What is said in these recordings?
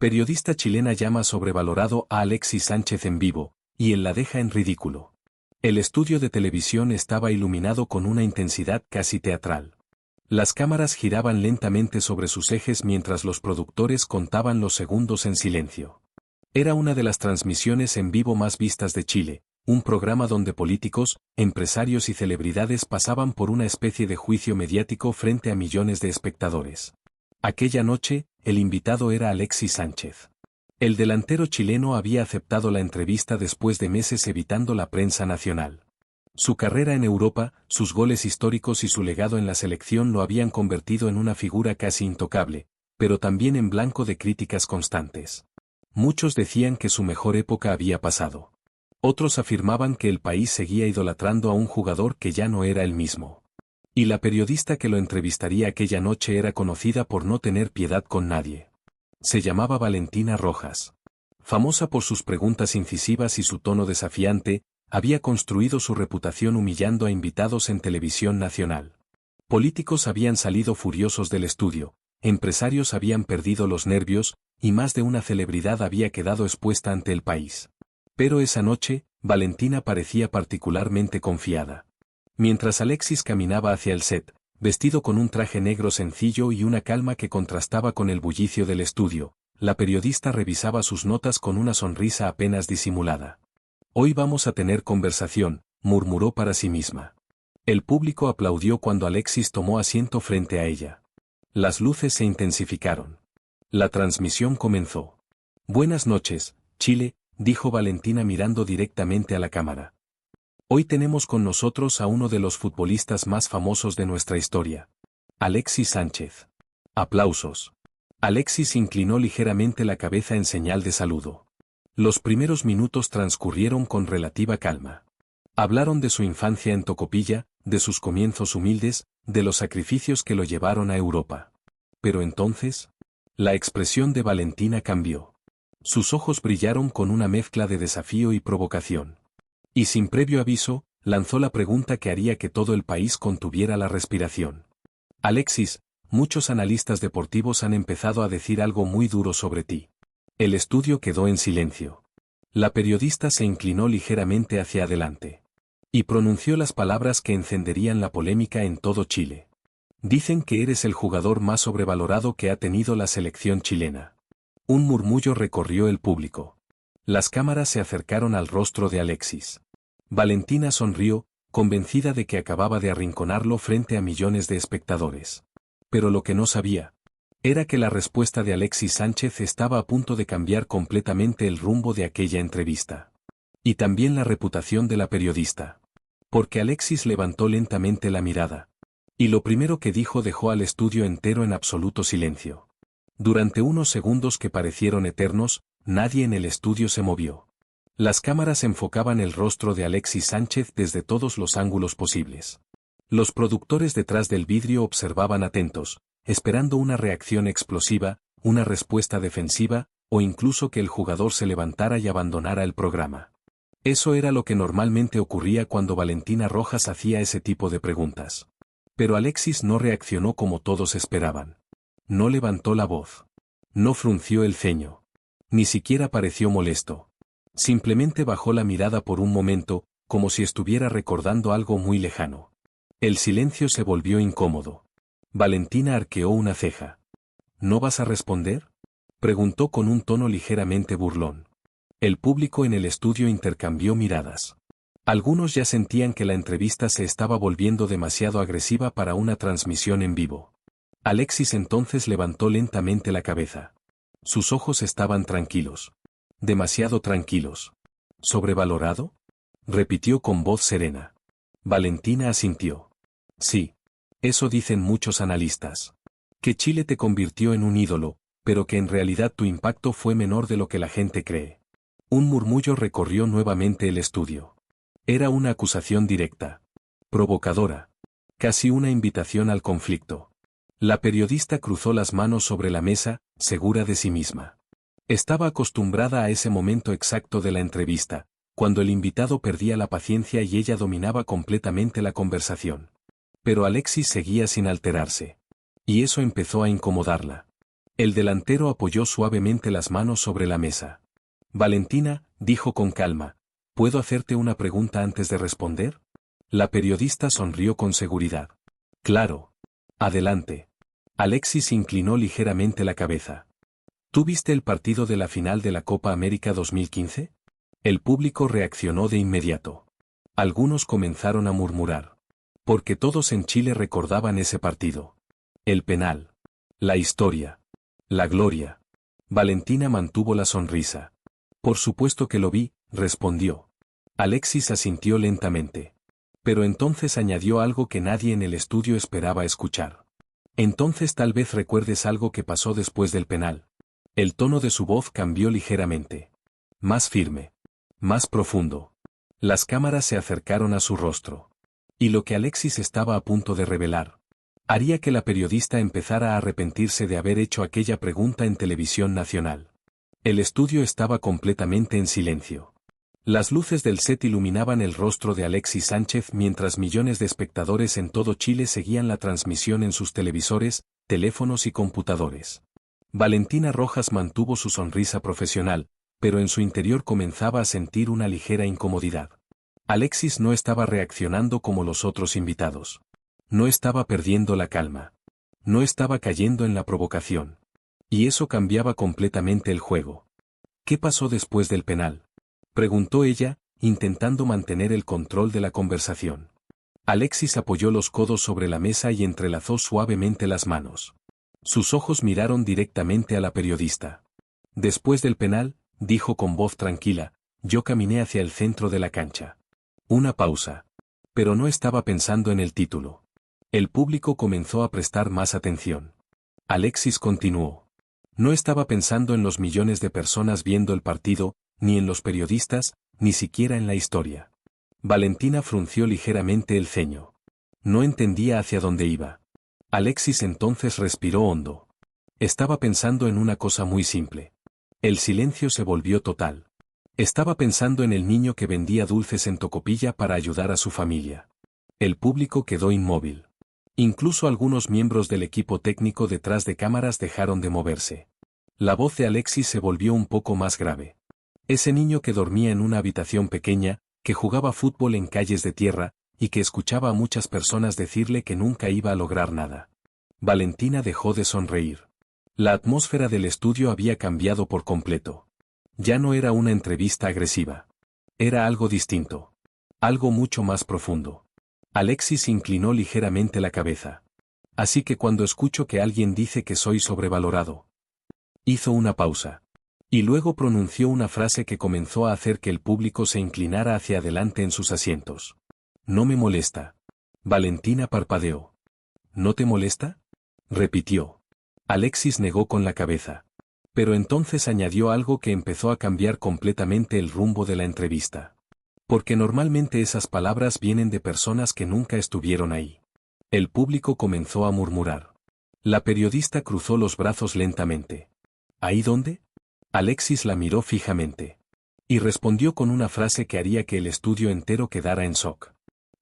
Periodista chilena llama sobrevalorado a Alexis Sánchez en vivo, y él la deja en ridículo. El estudio de televisión estaba iluminado con una intensidad casi teatral. Las cámaras giraban lentamente sobre sus ejes mientras los productores contaban los segundos en silencio. Era una de las transmisiones en vivo más vistas de Chile, un programa donde políticos, empresarios y celebridades pasaban por una especie de juicio mediático frente a millones de espectadores. Aquella noche, el invitado era Alexis Sánchez. El delantero chileno había aceptado la entrevista después de meses evitando la prensa nacional. Su carrera en Europa, sus goles históricos y su legado en la selección lo habían convertido en una figura casi intocable, pero también en blanco de críticas constantes. Muchos decían que su mejor época había pasado. Otros afirmaban que el país seguía idolatrando a un jugador que ya no era el mismo. Y la periodista que lo entrevistaría aquella noche era conocida por no tener piedad con nadie. Se llamaba Valentina Rojas. Famosa por sus preguntas incisivas y su tono desafiante, había construido su reputación humillando a invitados en televisión nacional. Políticos habían salido furiosos del estudio, empresarios habían perdido los nervios, y más de una celebridad había quedado expuesta ante el país. Pero esa noche, Valentina parecía particularmente confiada. Mientras Alexis caminaba hacia el set, vestido con un traje negro sencillo y una calma que contrastaba con el bullicio del estudio, la periodista revisaba sus notas con una sonrisa apenas disimulada. «Hoy vamos a tener conversación», murmuró para sí misma. El público aplaudió cuando Alexis tomó asiento frente a ella. Las luces se intensificaron. La transmisión comenzó. «Buenas noches, Chile», dijo Valentina mirando directamente a la cámara. «Hoy tenemos con nosotros a uno de los futbolistas más famosos de nuestra historia. Alexis Sánchez». Aplausos. Alexis inclinó ligeramente la cabeza en señal de saludo. Los primeros minutos transcurrieron con relativa calma. Hablaron de su infancia en Tocopilla, de sus comienzos humildes, de los sacrificios que lo llevaron a Europa. Pero entonces, la expresión de Valentina cambió. Sus ojos brillaron con una mezcla de desafío y provocación. Y sin previo aviso, lanzó la pregunta que haría que todo el país contuviera la respiración. «Alexis, muchos analistas deportivos han empezado a decir algo muy duro sobre ti». El estudio quedó en silencio. La periodista se inclinó ligeramente hacia adelante. Y pronunció las palabras que encenderían la polémica en todo Chile. «Dicen que eres el jugador más sobrevalorado que ha tenido la selección chilena». Un murmullo recorrió el público. Las cámaras se acercaron al rostro de Alexis. Valentina sonrió, convencida de que acababa de arrinconarlo frente a millones de espectadores. Pero lo que no sabía era que la respuesta de Alexis Sánchez estaba a punto de cambiar completamente el rumbo de aquella entrevista. Y también la reputación de la periodista. Porque Alexis levantó lentamente la mirada. Y lo primero que dijo dejó al estudio entero en absoluto silencio. Durante unos segundos que parecieron eternos, nadie en el estudio se movió. Las cámaras enfocaban el rostro de Alexis Sánchez desde todos los ángulos posibles. Los productores detrás del vidrio observaban atentos, esperando una reacción explosiva, una respuesta defensiva, o incluso que el jugador se levantara y abandonara el programa. Eso era lo que normalmente ocurría cuando Valentina Rojas hacía ese tipo de preguntas. Pero Alexis no reaccionó como todos esperaban. No levantó la voz. No frunció el ceño. Ni siquiera pareció molesto. Simplemente bajó la mirada por un momento, como si estuviera recordando algo muy lejano. El silencio se volvió incómodo. Valentina arqueó una ceja. ¿No vas a responder?, preguntó con un tono ligeramente burlón. El público en el estudio intercambió miradas. Algunos ya sentían que la entrevista se estaba volviendo demasiado agresiva para una transmisión en vivo. Alexis entonces levantó lentamente la cabeza. Sus ojos estaban tranquilos. Demasiado tranquilos. ¿Sobrevalorado?, repitió con voz serena. Valentina asintió. Sí. Eso dicen muchos analistas. Que Chile te convirtió en un ídolo, pero que en realidad tu impacto fue menor de lo que la gente cree. Un murmullo recorrió nuevamente el estudio. Era una acusación directa. Provocadora. Casi una invitación al conflicto. La periodista cruzó las manos sobre la mesa, segura de sí misma. Estaba acostumbrada a ese momento exacto de la entrevista, cuando el invitado perdía la paciencia y ella dominaba completamente la conversación. Pero Alexis seguía sin alterarse. Y eso empezó a incomodarla. El delantero apoyó suavemente las manos sobre la mesa. Valentina, dijo con calma, ¿puedo hacerte una pregunta antes de responder? La periodista sonrió con seguridad. Claro. Adelante. Alexis inclinó ligeramente la cabeza. ¿Tú viste el partido de la final de la Copa América 2015? El público reaccionó de inmediato. Algunos comenzaron a murmurar. Porque todos en Chile recordaban ese partido. El penal. La historia. La gloria. Valentina mantuvo la sonrisa. Por supuesto que lo vi, respondió. Alexis asintió lentamente. Pero entonces añadió algo que nadie en el estudio esperaba escuchar. Entonces tal vez recuerdes algo que pasó después del penal. El tono de su voz cambió ligeramente. Más firme. Más profundo. Las cámaras se acercaron a su rostro. Y lo que Alexis estaba a punto de revelar haría que la periodista empezara a arrepentirse de haber hecho aquella pregunta en televisión nacional. El estudio estaba completamente en silencio. Las luces del set iluminaban el rostro de Alexis Sánchez mientras millones de espectadores en todo Chile seguían la transmisión en sus televisores, teléfonos y computadores. Valentina Rojas mantuvo su sonrisa profesional, pero en su interior comenzaba a sentir una ligera incomodidad. Alexis no estaba reaccionando como los otros invitados. No estaba perdiendo la calma. No estaba cayendo en la provocación. Y eso cambiaba completamente el juego. ¿Qué pasó después del penal?, preguntó ella, intentando mantener el control de la conversación. Alexis apoyó los codos sobre la mesa y entrelazó suavemente las manos. Sus ojos miraron directamente a la periodista. Después del penal, dijo con voz tranquila, yo caminé hacia el centro de la cancha. Una pausa. Pero no estaba pensando en el título. El público comenzó a prestar más atención. Alexis continuó. No estaba pensando en los millones de personas viendo el partido, ni en los periodistas, ni siquiera en la historia. Valentina frunció ligeramente el ceño. No entendía hacia dónde iba. Alexis entonces respiró hondo. Estaba pensando en una cosa muy simple. El silencio se volvió total. Estaba pensando en el niño que vendía dulces en Tocopilla para ayudar a su familia. El público quedó inmóvil. Incluso algunos miembros del equipo técnico detrás de cámaras dejaron de moverse. La voz de Alexis se volvió un poco más grave. Ese niño que dormía en una habitación pequeña, que jugaba fútbol en calles de tierra, y que escuchaba a muchas personas decirle que nunca iba a lograr nada. Valentina dejó de sonreír. La atmósfera del estudio había cambiado por completo. Ya no era una entrevista agresiva. Era algo distinto. Algo mucho más profundo. Alexis inclinó ligeramente la cabeza. Así que cuando escucho que alguien dice que soy sobrevalorado. Hizo una pausa. Y luego pronunció una frase que comenzó a hacer que el público se inclinara hacia adelante en sus asientos. No me molesta. Valentina parpadeó. ¿No te molesta?, repitió. Alexis negó con la cabeza. Pero entonces añadió algo que empezó a cambiar completamente el rumbo de la entrevista. Porque normalmente esas palabras vienen de personas que nunca estuvieron ahí. El público comenzó a murmurar. La periodista cruzó los brazos lentamente. ¿Ahí dónde? Alexis la miró fijamente. Y respondió con una frase que haría que el estudio entero quedara en shock.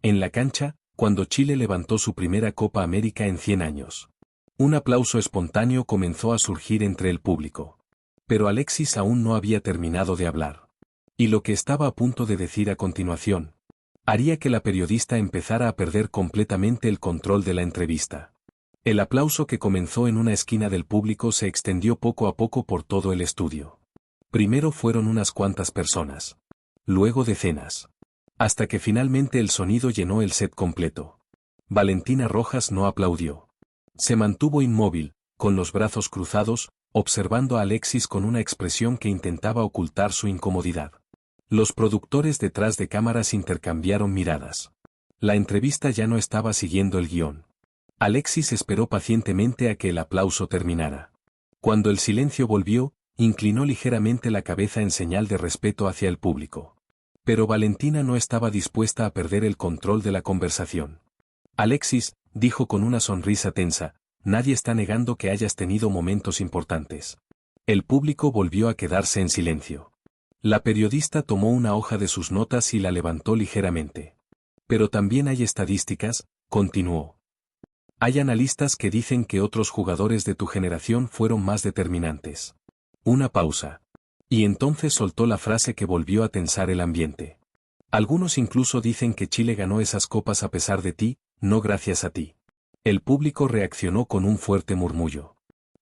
En la cancha, cuando Chile levantó su primera Copa América en 100 años. Un aplauso espontáneo comenzó a surgir entre el público. Pero Alexis aún no había terminado de hablar. Y lo que estaba a punto de decir a continuación haría que la periodista empezara a perder completamente el control de la entrevista. El aplauso que comenzó en una esquina del público se extendió poco a poco por todo el estudio. Primero fueron unas cuantas personas. Luego decenas. Hasta que finalmente el sonido llenó el set completo. Valentina Rojas no aplaudió. Se mantuvo inmóvil, con los brazos cruzados, observando a Alexis con una expresión que intentaba ocultar su incomodidad. Los productores detrás de cámaras intercambiaron miradas. La entrevista ya no estaba siguiendo el guión. Alexis esperó pacientemente a que el aplauso terminara. Cuando el silencio volvió, inclinó ligeramente la cabeza en señal de respeto hacia el público. Pero Valentina no estaba dispuesta a perder el control de la conversación. Alexis, dijo con una sonrisa tensa, nadie está negando que hayas tenido momentos importantes. El público volvió a quedarse en silencio. La periodista tomó una hoja de sus notas y la levantó ligeramente. Pero también hay estadísticas, continuó. Hay analistas que dicen que otros jugadores de tu generación fueron más determinantes. Una pausa. Y entonces soltó la frase que volvió a tensar el ambiente. Algunos incluso dicen que Chile ganó esas copas a pesar de ti, no gracias a ti. El público reaccionó con un fuerte murmullo.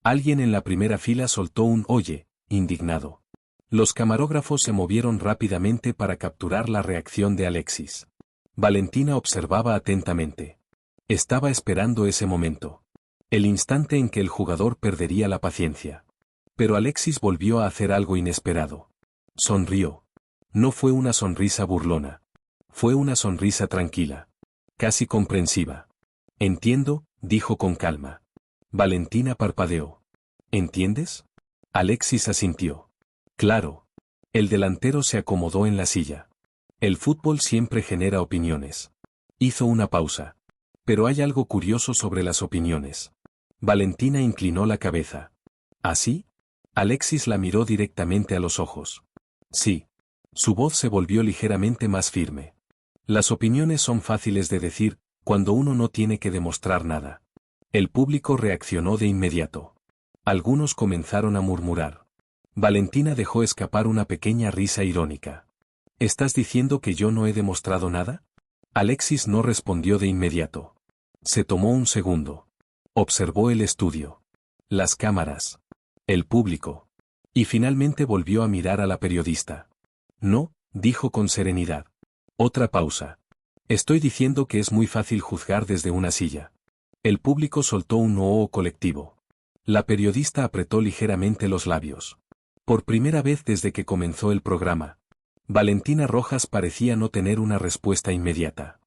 Alguien en la primera fila soltó un «oye», indignado. Los camarógrafos se movieron rápidamente para capturar la reacción de Alexis. Valentina observaba atentamente. Estaba esperando ese momento. El instante en que el jugador perdería la paciencia. Pero Alexis volvió a hacer algo inesperado. Sonrió. No fue una sonrisa burlona. Fue una sonrisa tranquila. Casi comprensiva. Entiendo, dijo con calma. Valentina parpadeó. ¿Entiendes? Alexis asintió. Claro. El delantero se acomodó en la silla. El fútbol siempre genera opiniones. Hizo una pausa. Pero hay algo curioso sobre las opiniones. Valentina inclinó la cabeza. ¿Así? Alexis la miró directamente a los ojos. Sí. Su voz se volvió ligeramente más firme. Las opiniones son fáciles de decir, cuando uno no tiene que demostrar nada. El público reaccionó de inmediato. Algunos comenzaron a murmurar. Valentina dejó escapar una pequeña risa irónica. ¿Estás diciendo que yo no he demostrado nada? Alexis no respondió de inmediato. Se tomó un segundo. Observó el estudio. Las cámaras. El público. Y finalmente volvió a mirar a la periodista. No, dijo con serenidad. Otra pausa. Estoy diciendo que es muy fácil juzgar desde una silla. El público soltó un "oh" colectivo. La periodista apretó ligeramente los labios. Por primera vez desde que comenzó el programa, Valentina Rojas parecía no tener una respuesta inmediata.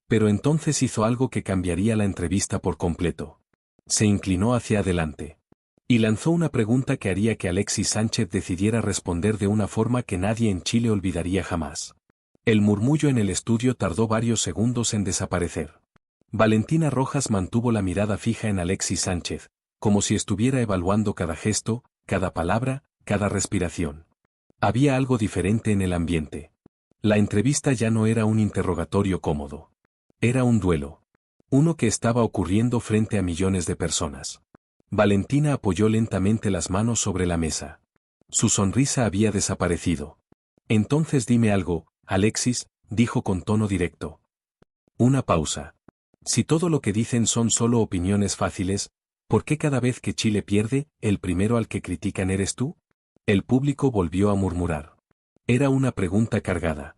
Pero entonces hizo algo que cambiaría la entrevista por completo. Se inclinó hacia adelante. Y lanzó una pregunta que haría que Alexis Sánchez decidiera responder de una forma que nadie en Chile olvidaría jamás. El murmullo en el estudio tardó varios segundos en desaparecer. Valentina Rojas mantuvo la mirada fija en Alexis Sánchez, como si estuviera evaluando cada gesto, cada palabra, cada respiración. Había algo diferente en el ambiente. La entrevista ya no era un interrogatorio cómodo. Era un duelo. Uno que estaba ocurriendo frente a millones de personas. Valentina apoyó lentamente las manos sobre la mesa. Su sonrisa había desaparecido. Entonces dime algo, Alexis, dijo con tono directo. Una pausa. Si todo lo que dicen son solo opiniones fáciles, ¿por qué cada vez que Chile pierde, el primero al que critican eres tú? El público volvió a murmurar. Era una pregunta cargada.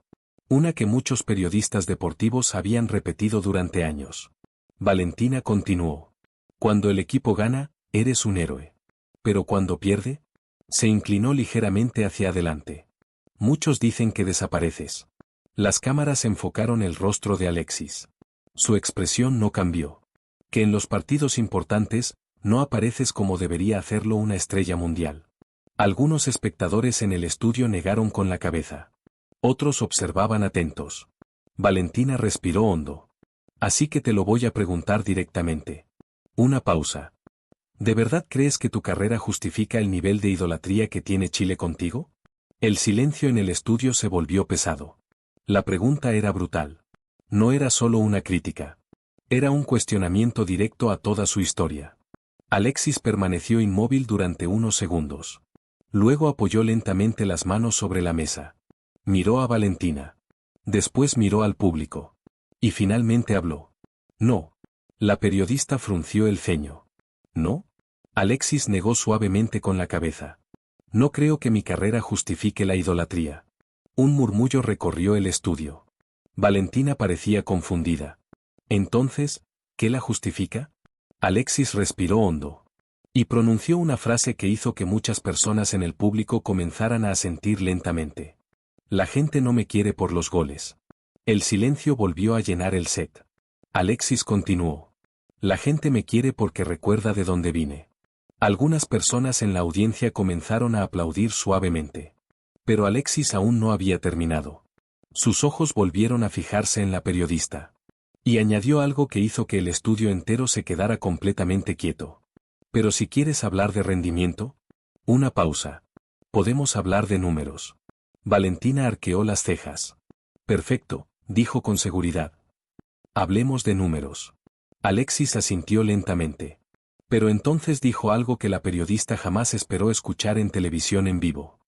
Una que muchos periodistas deportivos habían repetido durante años. Valentina continuó. Cuando el equipo gana, eres un héroe. Pero cuando pierde, se inclinó ligeramente hacia adelante. Muchos dicen que desapareces. Las cámaras enfocaron el rostro de Alexis. Su expresión no cambió. Que en los partidos importantes, no apareces como debería hacerlo una estrella mundial. Algunos espectadores en el estudio negaron con la cabeza. Otros observaban atentos. Valentina respiró hondo. Así que te lo voy a preguntar directamente. Una pausa. ¿De verdad crees que tu carrera justifica el nivel de idolatría que tiene Chile contigo? El silencio en el estudio se volvió pesado. La pregunta era brutal. No era solo una crítica. Era un cuestionamiento directo a toda su historia. Alexis permaneció inmóvil durante unos segundos. Luego apoyó lentamente las manos sobre la mesa. Miró a Valentina. Después miró al público. Y finalmente habló. No. La periodista frunció el ceño. ¿No? Alexis negó suavemente con la cabeza. No creo que mi carrera justifique la idolatría. Un murmullo recorrió el estudio. Valentina parecía confundida. Entonces, ¿qué la justifica? Alexis respiró hondo. Y pronunció una frase que hizo que muchas personas en el público comenzaran a asentir lentamente. La gente no me quiere por los goles. El silencio volvió a llenar el set. Alexis continuó. La gente me quiere porque recuerda de dónde vine. Algunas personas en la audiencia comenzaron a aplaudir suavemente. Pero Alexis aún no había terminado. Sus ojos volvieron a fijarse en la periodista. Y añadió algo que hizo que el estudio entero se quedara completamente quieto. Pero si quieres hablar de rendimiento, una pausa. Podemos hablar de números. Valentina arqueó las cejas. Perfecto, dijo con seguridad. Hablemos de números. Alexis asintió lentamente. Pero entonces dijo algo que la periodista jamás esperó escuchar en televisión en vivo.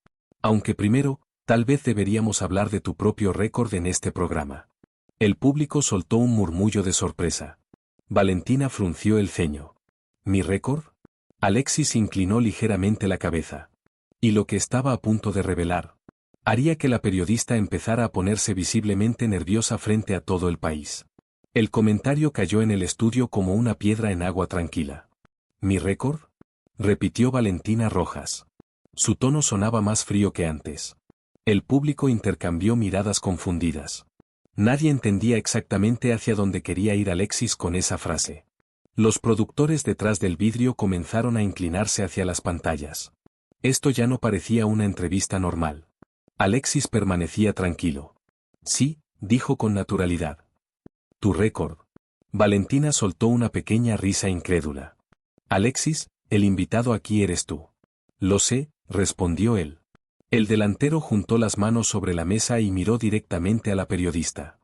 Aunque primero, tal vez deberíamos hablar de tu propio récord en este programa. El público soltó un murmullo de sorpresa. Valentina frunció el ceño. ¿Mi récord? Alexis inclinó ligeramente la cabeza. Y lo que estaba a punto de revelar haría que la periodista empezara a ponerse visiblemente nerviosa frente a todo el país. El comentario cayó en el estudio como una piedra en agua tranquila. ¿Mi récord? Repitió Valentina Rojas. Su tono sonaba más frío que antes. El público intercambió miradas confundidas. Nadie entendía exactamente hacia dónde quería ir Alexis con esa frase. Los productores detrás del vidrio comenzaron a inclinarse hacia las pantallas. Esto ya no parecía una entrevista normal. Alexis permanecía tranquilo. Sí, dijo con naturalidad. Tu récord. Valentina soltó una pequeña risa incrédula. Alexis, el invitado aquí eres tú. Lo sé, respondió él. El delantero juntó las manos sobre la mesa y miró directamente a la periodista.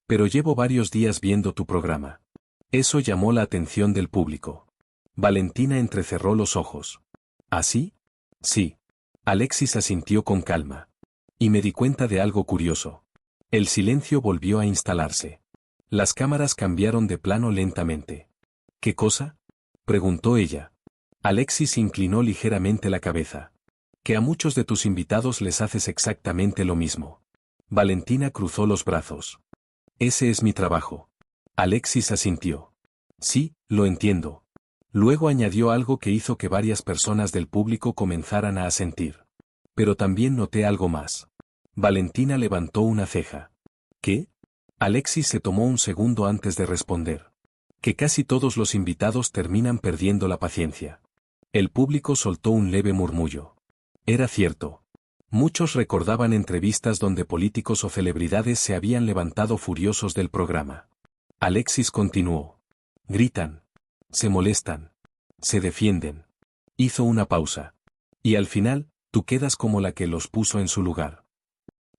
Pero llevo varios días viendo tu programa. Eso llamó la atención del público. Valentina entrecerró los ojos. ¿Así? Sí. Alexis asintió con calma. Y me di cuenta de algo curioso. El silencio volvió a instalarse. Las cámaras cambiaron de plano lentamente. ¿Qué cosa? Preguntó ella. Alexis inclinó ligeramente la cabeza. Que a muchos de tus invitados les haces exactamente lo mismo. Valentina cruzó los brazos. Ese es mi trabajo. Alexis asintió. Sí, lo entiendo. Luego añadió algo que hizo que varias personas del público comenzaran a asentir. Pero también noté algo más. Valentina levantó una ceja. ¿Qué? Alexis se tomó un segundo antes de responder. Que casi todos los invitados terminan perdiendo la paciencia. El público soltó un leve murmullo. Era cierto. Muchos recordaban entrevistas donde políticos o celebridades se habían levantado furiosos del programa. Alexis continuó. Gritan. Se molestan. Se defienden. Hizo una pausa. Y al final, tú quedas como la que los puso en su lugar.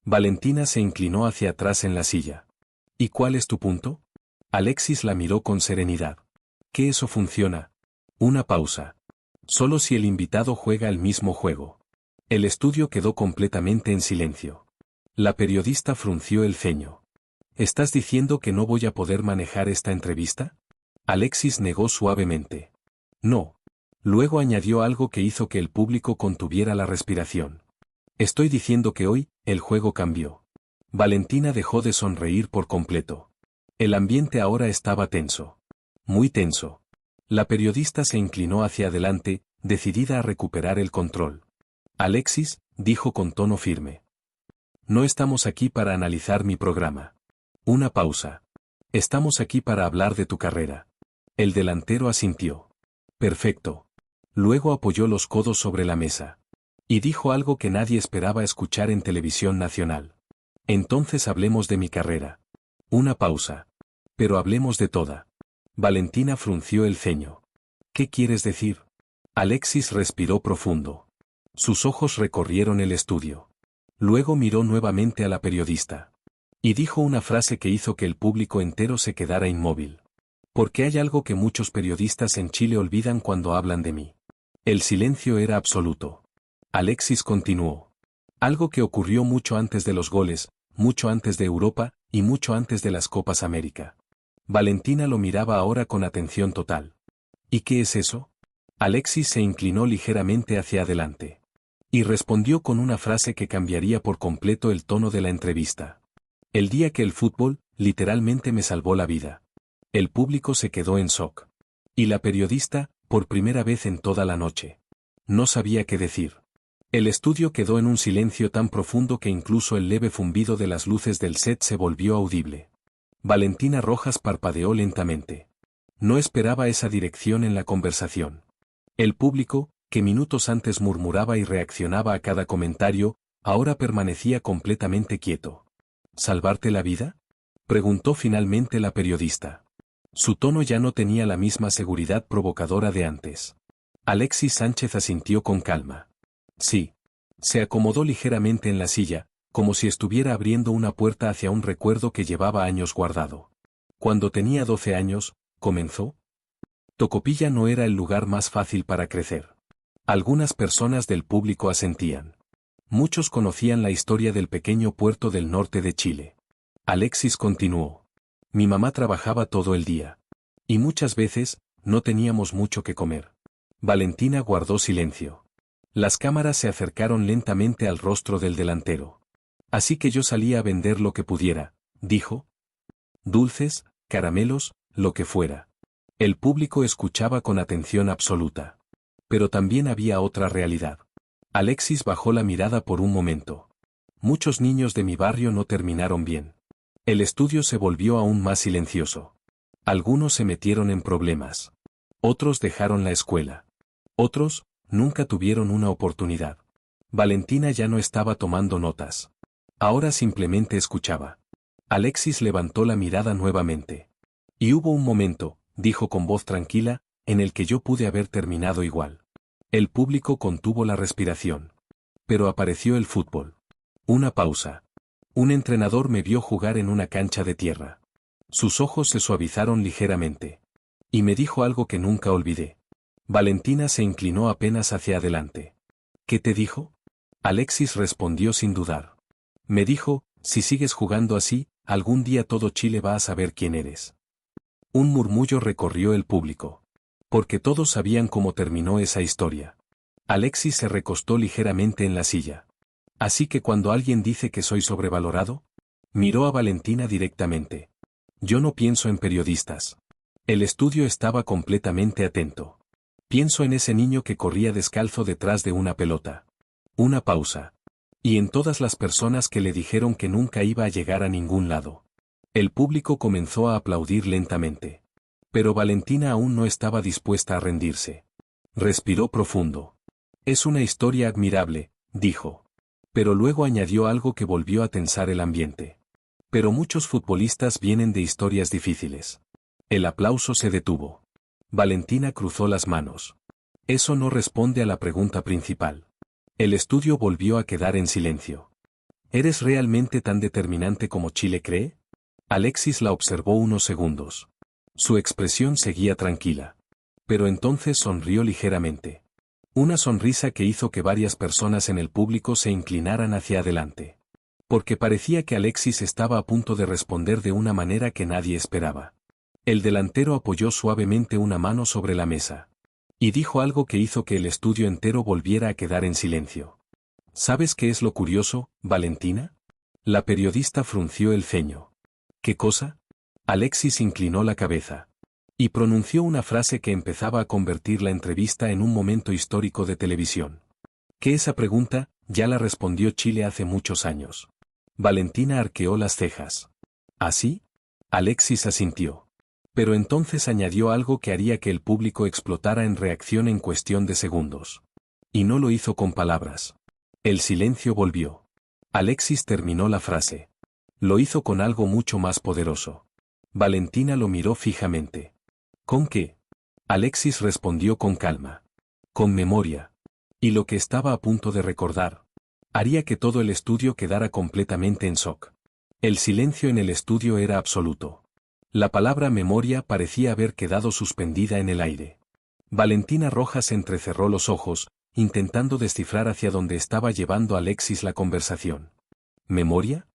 Valentina se inclinó hacia atrás en la silla. ¿Y cuál es tu punto? Alexis la miró con serenidad. ¿Que eso funciona? Una pausa. Solo si el invitado juega el mismo juego. El estudio quedó completamente en silencio. La periodista frunció el ceño. ¿Estás diciendo que no voy a poder manejar esta entrevista? Alexis negó suavemente. No. Luego añadió algo que hizo que el público contuviera la respiración. Estoy diciendo que hoy, el juego cambió. Valentina dejó de sonreír por completo. El ambiente ahora estaba tenso. Muy tenso. La periodista se inclinó hacia adelante, decidida a recuperar el control. Alexis, dijo con tono firme. No estamos aquí para analizar mi programa. Una pausa. Estamos aquí para hablar de tu carrera. El delantero asintió. Perfecto. Luego apoyó los codos sobre la mesa. Y dijo algo que nadie esperaba escuchar en televisión nacional. Entonces hablemos de mi carrera. Una pausa. Pero hablemos de toda. Valentina frunció el ceño. ¿Qué quieres decir? Alexis respiró profundo. Sus ojos recorrieron el estudio. Luego miró nuevamente a la periodista. Y dijo una frase que hizo que el público entero se quedara inmóvil. Porque hay algo que muchos periodistas en Chile olvidan cuando hablan de mí. El silencio era absoluto. Alexis continuó. Algo que ocurrió mucho antes de los goles, mucho antes de Europa, y mucho antes de las Copas América. Valentina lo miraba ahora con atención total. ¿Y qué es eso? Alexis se inclinó ligeramente hacia adelante. Y respondió con una frase que cambiaría por completo el tono de la entrevista. El día que el fútbol, literalmente me salvó la vida. El público se quedó en shock. Y la periodista, por primera vez en toda la noche. No sabía qué decir. El estudio quedó en un silencio tan profundo que incluso el leve zumbido de las luces del set se volvió audible. Valentina Rojas parpadeó lentamente. No esperaba esa dirección en la conversación. El público, que minutos antes murmuraba y reaccionaba a cada comentario, ahora permanecía completamente quieto. ¿Salvarte la vida? Preguntó finalmente la periodista. Su tono ya no tenía la misma seguridad provocadora de antes. Alexis Sánchez asintió con calma. Sí. Se acomodó ligeramente en la silla, como si estuviera abriendo una puerta hacia un recuerdo que llevaba años guardado. Cuando tenía 12 años, comenzó. Tocopilla no era el lugar más fácil para crecer. Algunas personas del público asentían. Muchos conocían la historia del pequeño puerto del norte de Chile. Alexis continuó. Mi mamá trabajaba todo el día. Y muchas veces, no teníamos mucho que comer. Valentina guardó silencio. Las cámaras se acercaron lentamente al rostro del delantero. Así que yo salía a vender lo que pudiera, dijo. Dulces, caramelos, lo que fuera. El público escuchaba con atención absoluta. Pero también había otra realidad. Alexis bajó la mirada por un momento. Muchos niños de mi barrio no terminaron bien. El estudio se volvió aún más silencioso. Algunos se metieron en problemas. Otros dejaron la escuela. Otros, nunca tuvieron una oportunidad. Valentina ya no estaba tomando notas. Ahora simplemente escuchaba. Alexis levantó la mirada nuevamente. Y hubo un momento, dijo con voz tranquila, en el que yo pude haber terminado igual. El público contuvo la respiración. Pero apareció el fútbol. Una pausa. Un entrenador me vio jugar en una cancha de tierra. Sus ojos se suavizaron ligeramente. Y me dijo algo que nunca olvidé. Valentina se inclinó apenas hacia adelante. ¿Qué te dijo? Alexis respondió sin dudar. Me dijo, si sigues jugando así, algún día todo Chile va a saber quién eres. Un murmullo recorrió el público. Porque todos sabían cómo terminó esa historia. Alexis se recostó ligeramente en la silla. Así que cuando alguien dice que soy sobrevalorado, miró a Valentina directamente. Yo no pienso en periodistas. El estudio estaba completamente atento. Pienso en ese niño que corría descalzo detrás de una pelota. Una pausa. Y en todas las personas que le dijeron que nunca iba a llegar a ningún lado. El público comenzó a aplaudir lentamente. Pero Valentina aún no estaba dispuesta a rendirse. Respiró profundo. Es una historia admirable, dijo. Pero luego añadió algo que volvió a tensar el ambiente. Pero muchos futbolistas vienen de historias difíciles. El aplauso se detuvo. Valentina cruzó las manos. Eso no responde a la pregunta principal. El estudio volvió a quedar en silencio. ¿Eres realmente tan determinante como Chile cree? Alexis la observó unos segundos. Su expresión seguía tranquila. Pero entonces sonrió ligeramente. Una sonrisa que hizo que varias personas en el público se inclinaran hacia adelante. Porque parecía que Alexis estaba a punto de responder de una manera que nadie esperaba. El delantero apoyó suavemente una mano sobre la mesa. Y dijo algo que hizo que el estudio entero volviera a quedar en silencio. ¿Sabes qué es lo curioso, Valentina? La periodista frunció el ceño. ¿Qué cosa? Alexis inclinó la cabeza. Y pronunció una frase que empezaba a convertir la entrevista en un momento histórico de televisión. Que esa pregunta, ya la respondió Chile hace muchos años. Valentina arqueó las cejas. ¿Así? Alexis asintió. Pero entonces añadió algo que haría que el público explotara en reacción en cuestión de segundos. Y no lo hizo con palabras. El silencio volvió. Alexis terminó la frase. Lo hizo con algo mucho más poderoso. Valentina lo miró fijamente. ¿Con qué? Alexis respondió con calma. Con memoria. Y lo que estaba a punto de recordar. Haría que todo el estudio quedara completamente en shock. El silencio en el estudio era absoluto. La palabra memoria parecía haber quedado suspendida en el aire. Valentina Rojas entrecerró los ojos, intentando descifrar hacia dónde estaba llevando Alexis la conversación. ¿Memoria?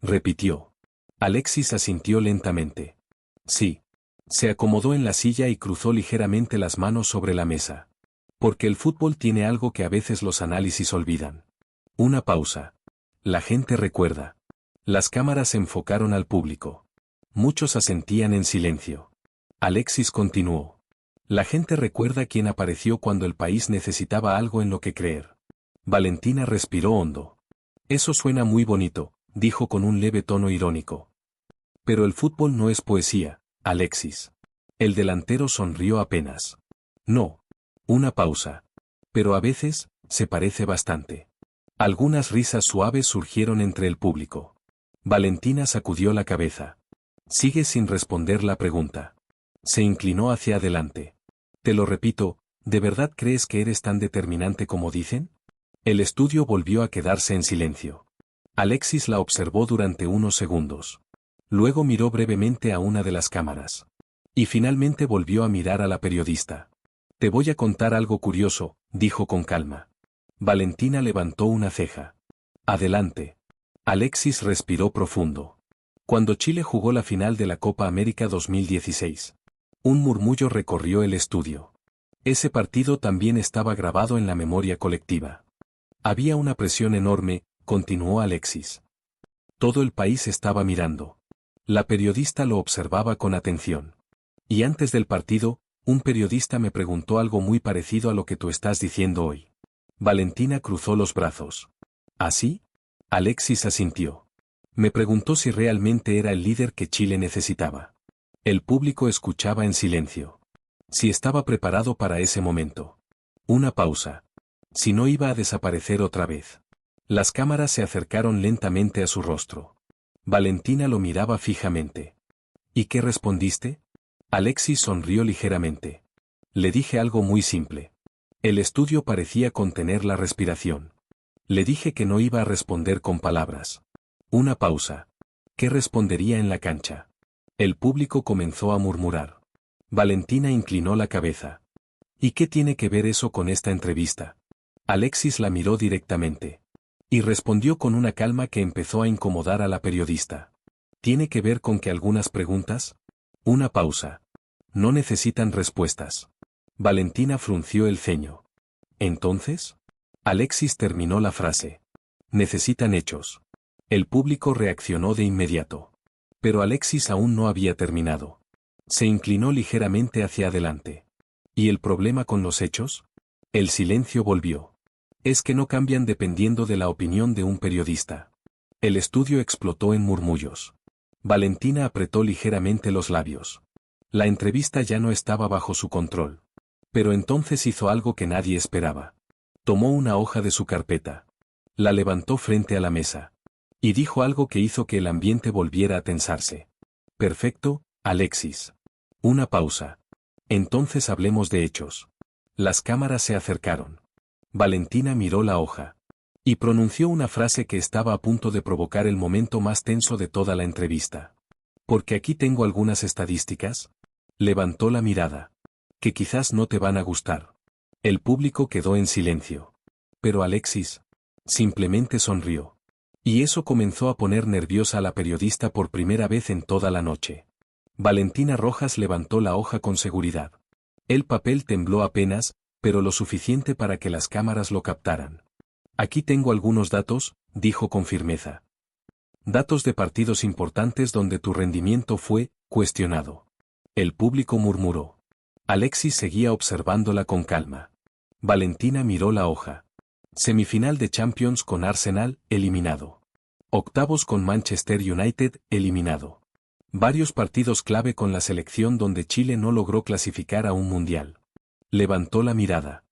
Repitió. Alexis asintió lentamente. Sí. Se acomodó en la silla y cruzó ligeramente las manos sobre la mesa. Porque el fútbol tiene algo que a veces los análisis olvidan. Una pausa. La gente recuerda. Las cámaras se enfocaron al público. Muchos asentían en silencio. Alexis continuó. La gente recuerda quién apareció cuando el país necesitaba algo en lo que creer. Valentina respiró hondo. Eso suena muy bonito, dijo con un leve tono irónico. Pero el fútbol no es poesía, Alexis. El delantero sonrió apenas. No. Una pausa. Pero a veces, se parece bastante. Algunas risas suaves surgieron entre el público. Valentina sacudió la cabeza. Sigue sin responder la pregunta. Se inclinó hacia adelante. Te lo repito, ¿de verdad crees que eres tan determinante como dicen? El estudio volvió a quedarse en silencio. Alexis la observó durante unos segundos. Luego miró brevemente a una de las cámaras. Y finalmente volvió a mirar a la periodista. Te voy a contar algo curioso, dijo con calma. Valentina levantó una ceja. Adelante. Alexis respiró profundo. Cuando Chile jugó la final de la Copa América 2016. Un murmullo recorrió el estudio. Ese partido también estaba grabado en la memoria colectiva. Había una presión enorme, continuó Alexis. Todo el país estaba mirando. La periodista lo observaba con atención. Y antes del partido, un periodista me preguntó algo muy parecido a lo que tú estás diciendo hoy. Valentina cruzó los brazos. ¿Así? Alexis asintió. Me preguntó si realmente era el líder que Chile necesitaba. El público escuchaba en silencio. Si estaba preparado para ese momento. Una pausa. Si no iba a desaparecer otra vez. Las cámaras se acercaron lentamente a su rostro. Valentina lo miraba fijamente. ¿Y qué respondiste? Alexis sonrió ligeramente. Le dije algo muy simple. El estudio parecía contener la respiración. Le dije que no iba a responder con palabras. Una pausa. ¿Qué respondería en la cancha? El público comenzó a murmurar. Valentina inclinó la cabeza. ¿Y qué tiene que ver eso con esta entrevista? Alexis la miró directamente. Y respondió con una calma que empezó a incomodar a la periodista. ¿Tiene que ver con que algunas preguntas? Una pausa. No necesitan respuestas. Valentina frunció el ceño. ¿Entonces? Alexis terminó la frase. Necesitan hechos. El público reaccionó de inmediato. Pero Alexis aún no había terminado. Se inclinó ligeramente hacia adelante. ¿Y el problema con los hechos? El silencio volvió. Es que no cambian dependiendo de la opinión de un periodista. El estudio explotó en murmullos. Valentina apretó ligeramente los labios. La entrevista ya no estaba bajo su control. Pero entonces hizo algo que nadie esperaba. Tomó una hoja de su carpeta. La levantó frente a la mesa. Y dijo algo que hizo que el ambiente volviera a tensarse. Perfecto, Alexis. Una pausa. Entonces hablemos de hechos. Las cámaras se acercaron. Valentina miró la hoja. Y pronunció una frase que estaba a punto de provocar el momento más tenso de toda la entrevista. Porque aquí tengo algunas estadísticas. Levantó la mirada. Que quizás no te van a gustar. El público quedó en silencio. Pero Alexis simplemente sonrió. Y eso comenzó a poner nerviosa a la periodista por primera vez en toda la noche. Valentina Rojas levantó la hoja con seguridad. El papel tembló apenas, pero lo suficiente para que las cámaras lo captaran. Aquí tengo algunos datos, dijo con firmeza. Datos de partidos importantes donde tu rendimiento fue cuestionado. El público murmuró. Alexis seguía observándola con calma. Valentina miró la hoja. Semifinal de Champions con Arsenal, eliminado. Octavos con Manchester United, eliminado. Varios partidos clave con la selección donde Chile no logró clasificar a un mundial. Levantó la mirada.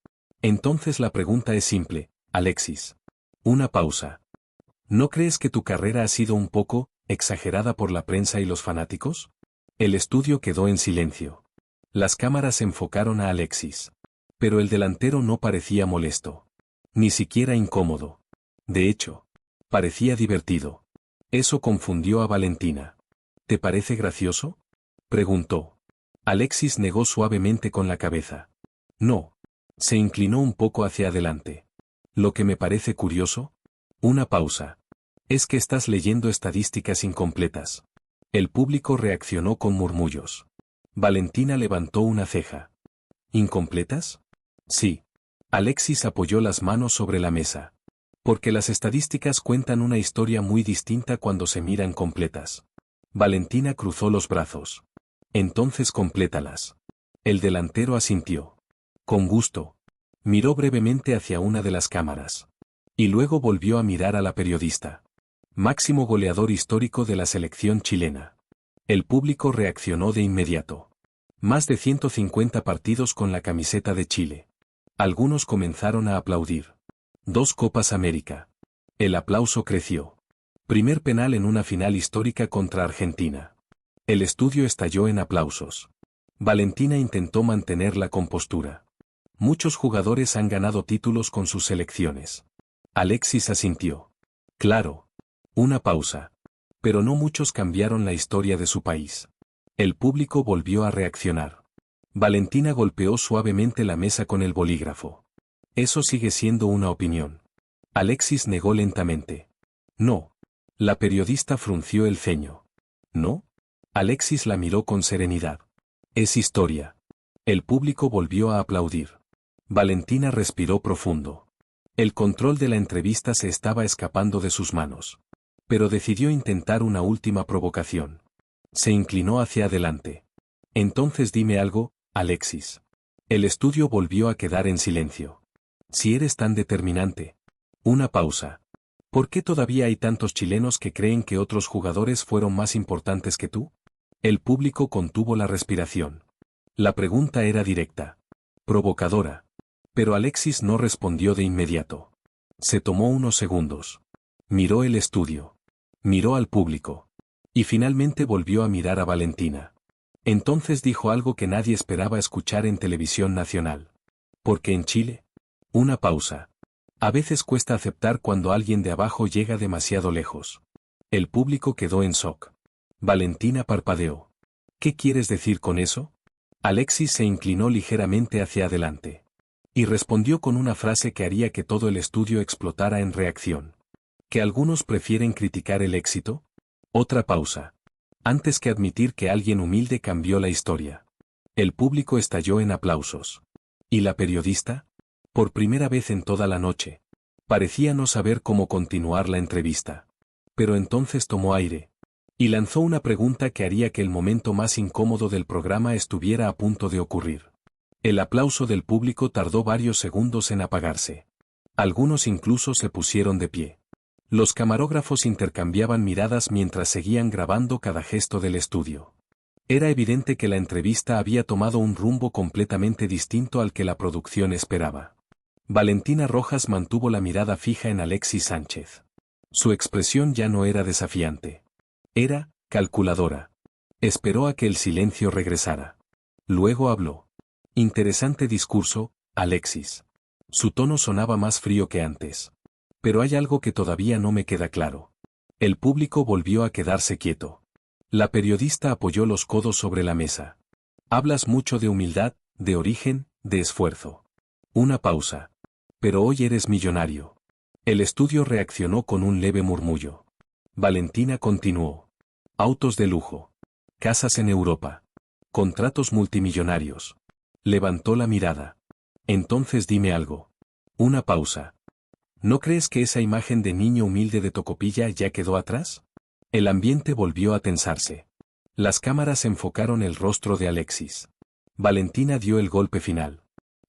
Entonces la pregunta es simple, Alexis. Una pausa. ¿No crees que tu carrera ha sido un poco exagerada por la prensa y los fanáticos? El estudio quedó en silencio. Las cámaras enfocaron a Alexis. Pero el delantero no parecía molesto. Ni siquiera incómodo. De hecho, parecía divertido. Eso confundió a Valentina. ¿Te parece gracioso? Preguntó. Alexis negó suavemente con la cabeza. No. Se inclinó un poco hacia adelante. ¿Lo que me parece curioso? Una pausa. Es que estás leyendo estadísticas incompletas. El público reaccionó con murmullos. Valentina levantó una ceja. ¿Incompletas? Sí. Alexis apoyó las manos sobre la mesa. Porque las estadísticas cuentan una historia muy distinta cuando se miran completas. Valentina cruzó los brazos. Entonces complétalas. El delantero asintió. Con gusto. Miró brevemente hacia una de las cámaras. Y luego volvió a mirar a la periodista. Máximo goleador histórico de la selección chilena. El público reaccionó de inmediato. Más de 150 partidos con la camiseta de Chile. Algunos comenzaron a aplaudir. 2 Copas América. El aplauso creció. Primer penal en una final histórica contra Argentina. El estudio estalló en aplausos. Valentina intentó mantener la compostura. Muchos jugadores han ganado títulos con sus selecciones. Alexis asintió. Claro. Una pausa. Pero no muchos cambiaron la historia de su país. El público volvió a reaccionar. Valentina golpeó suavemente la mesa con el bolígrafo. Eso sigue siendo una opinión. Alexis negó lentamente. No. La periodista frunció el ceño. ¿No? Alexis la miró con serenidad. Es historia. El público volvió a aplaudir. Valentina respiró profundo. El control de la entrevista se estaba escapando de sus manos. Pero decidió intentar una última provocación. Se inclinó hacia adelante. Entonces dime algo, Alexis. El estudio volvió a quedar en silencio. Si eres tan determinante. Una pausa. ¿Por qué todavía hay tantos chilenos que creen que otros jugadores fueron más importantes que tú? El público contuvo la respiración. La pregunta era directa. Provocadora. Pero Alexis no respondió de inmediato. Se tomó unos segundos. Miró el estudio. Miró al público. Y finalmente volvió a mirar a Valentina. Entonces dijo algo que nadie esperaba escuchar en televisión nacional. Porque en Chile. Una pausa. A veces cuesta aceptar cuando alguien de abajo llega demasiado lejos. El público quedó en shock. Valentina parpadeó. ¿Qué quieres decir con eso? Alexis se inclinó ligeramente hacia adelante. Y respondió con una frase que haría que todo el estudio explotara en reacción. ¿Que algunos prefieren criticar el éxito? Otra pausa. Antes que admitir que alguien humilde cambió la historia. El público estalló en aplausos. ¿Y la periodista? Por primera vez en toda la noche. Parecía no saber cómo continuar la entrevista. Pero entonces tomó aire. Y lanzó una pregunta que haría que el momento más incómodo del programa estuviera a punto de ocurrir. El aplauso del público tardó varios segundos en apagarse. Algunos incluso se pusieron de pie. Los camarógrafos intercambiaban miradas mientras seguían grabando cada gesto del estudio. Era evidente que la entrevista había tomado un rumbo completamente distinto al que la producción esperaba. Valentina Rojas mantuvo la mirada fija en Alexis Sánchez. Su expresión ya no era desafiante. Era calculadora. Esperó a que el silencio regresara. Luego habló. Interesante discurso, Alexis. Su tono sonaba más frío que antes. Pero hay algo que todavía no me queda claro. El público volvió a quedarse quieto. La periodista apoyó los codos sobre la mesa. Hablas mucho de humildad, de origen, de esfuerzo. Una pausa. Pero hoy eres millonario. El estudio reaccionó con un leve murmullo. Valentina continuó. Autos de lujo. Casas en Europa. Contratos multimillonarios. Levantó la mirada. Entonces dime algo. Una pausa. ¿No crees que esa imagen de niño humilde de Tocopilla ya quedó atrás? El ambiente volvió a tensarse. Las cámaras enfocaron el rostro de Alexis. Valentina dio el golpe final.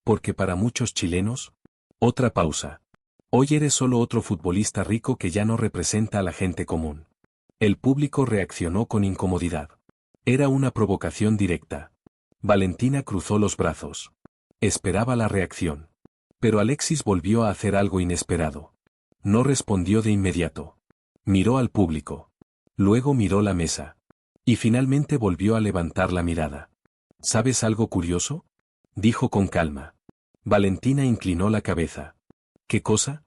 Porque para muchos chilenos. Otra pausa. Hoy eres solo otro futbolista rico que ya no representa a la gente común. El público reaccionó con incomodidad. Era una provocación directa. Valentina cruzó los brazos. Esperaba la reacción. Pero Alexis volvió a hacer algo inesperado. No respondió de inmediato. Miró al público. Luego miró la mesa. Y finalmente volvió a levantar la mirada. ¿Sabes algo curioso? Dijo con calma. Valentina inclinó la cabeza. ¿Qué cosa?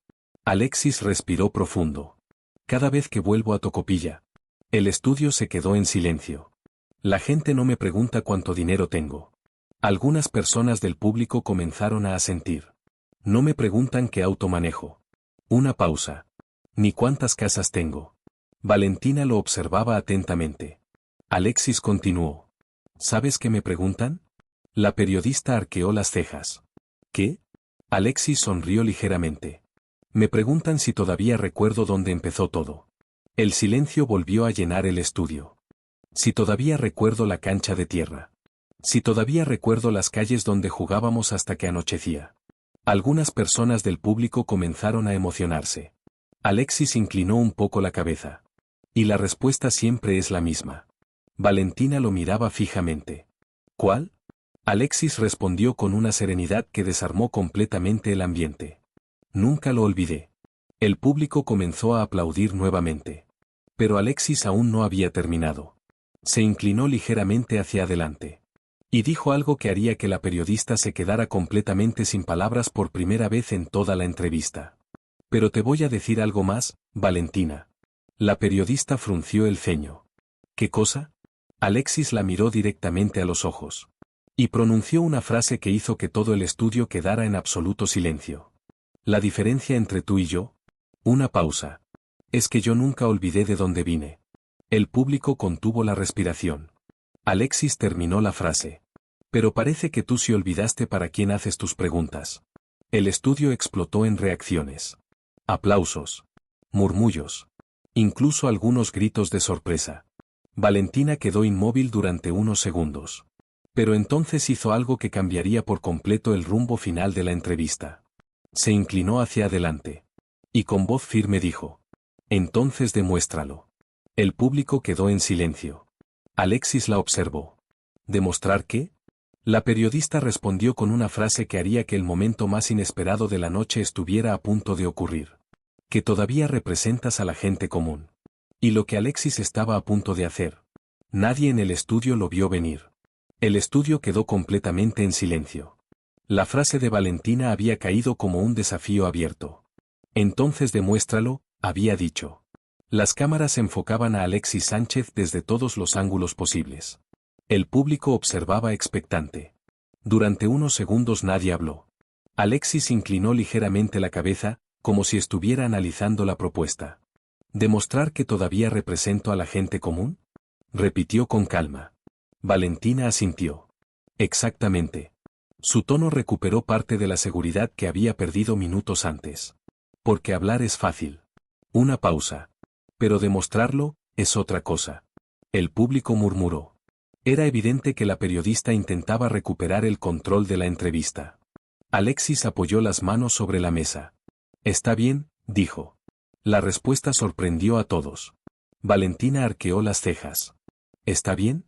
Alexis respiró profundo. Cada vez que vuelvo a Tocopilla. El estudio se quedó en silencio. La gente no me pregunta cuánto dinero tengo. Algunas personas del público comenzaron a asentir. No me preguntan qué auto manejo. Una pausa. Ni cuántas casas tengo. Valentina lo observaba atentamente. Alexis continuó. ¿Sabes qué me preguntan? La periodista arqueó las cejas. ¿Qué? Alexis sonrió ligeramente. Me preguntan si todavía recuerdo dónde empezó todo. El silencio volvió a llenar el estudio. Si todavía recuerdo la cancha de tierra. Si todavía recuerdo las calles donde jugábamos hasta que anochecía. Algunas personas del público comenzaron a emocionarse. Alexis inclinó un poco la cabeza. Y la respuesta siempre es la misma. Valentina lo miraba fijamente. ¿Cuál? Alexis respondió con una serenidad que desarmó completamente el ambiente. Nunca lo olvidé. El público comenzó a aplaudir nuevamente. Pero Alexis aún no había terminado. Se inclinó ligeramente hacia adelante. Y dijo algo que haría que la periodista se quedara completamente sin palabras por primera vez en toda la entrevista. Pero te voy a decir algo más, Valentina. La periodista frunció el ceño. ¿Qué cosa? Alexis la miró directamente a los ojos. Y pronunció una frase que hizo que todo el estudio quedara en absoluto silencio. La diferencia entre tú y yo. Una pausa. Es que yo nunca olvidé de dónde vine. El público contuvo la respiración. Alexis terminó la frase. Pero parece que tú sí olvidaste para quién haces tus preguntas. El estudio explotó en reacciones. Aplausos. Murmullos. Incluso algunos gritos de sorpresa. Valentina quedó inmóvil durante unos segundos. Pero entonces hizo algo que cambiaría por completo el rumbo final de la entrevista. Se inclinó hacia adelante. Y con voz firme dijo. Entonces demuéstralo. El público quedó en silencio. Alexis la observó. ¿Demostrar qué? La periodista respondió con una frase que haría que el momento más inesperado de la noche estuviera a punto de ocurrir. Que todavía representas a la gente común. Y lo que Alexis estaba a punto de hacer. Nadie en el estudio lo vio venir. El estudio quedó completamente en silencio. La frase de Valentina había caído como un desafío abierto. Entonces demuéstralo, había dicho. Las cámaras enfocaban a Alexis Sánchez desde todos los ángulos posibles. El público observaba expectante. Durante unos segundos nadie habló. Alexis inclinó ligeramente la cabeza, como si estuviera analizando la propuesta. ¿Demostrar que todavía represento a la gente común? Repitió con calma. Valentina asintió. Exactamente. Su tono recuperó parte de la seguridad que había perdido minutos antes. Porque hablar es fácil. Una pausa. Pero demostrarlo, es otra cosa. El público murmuró. Era evidente que la periodista intentaba recuperar el control de la entrevista. Alexis apoyó las manos sobre la mesa. Está bien, dijo. La respuesta sorprendió a todos. Valentina arqueó las cejas. ¿Está bien?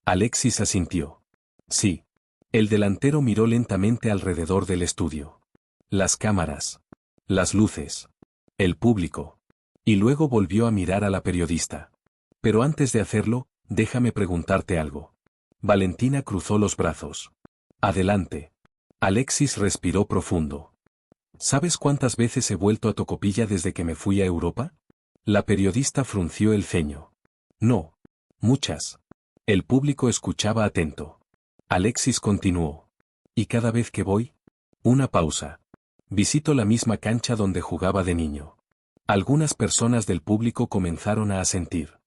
Alexis asintió. Sí. El delantero miró lentamente alrededor del estudio. Las cámaras. Las luces. El público. Y luego volvió a mirar a la periodista. Pero antes de hacerlo, déjame preguntarte algo. Valentina cruzó los brazos. Adelante. Alexis respiró profundo. ¿Sabes cuántas veces he vuelto a Tocopilla desde que me fui a Europa? La periodista frunció el ceño. No. Muchas. El público escuchaba atento. Alexis continuó. ¿Y cada vez que voy? Una pausa. Visito la misma cancha donde jugaba de niño. Algunas personas del público comenzaron a asentir.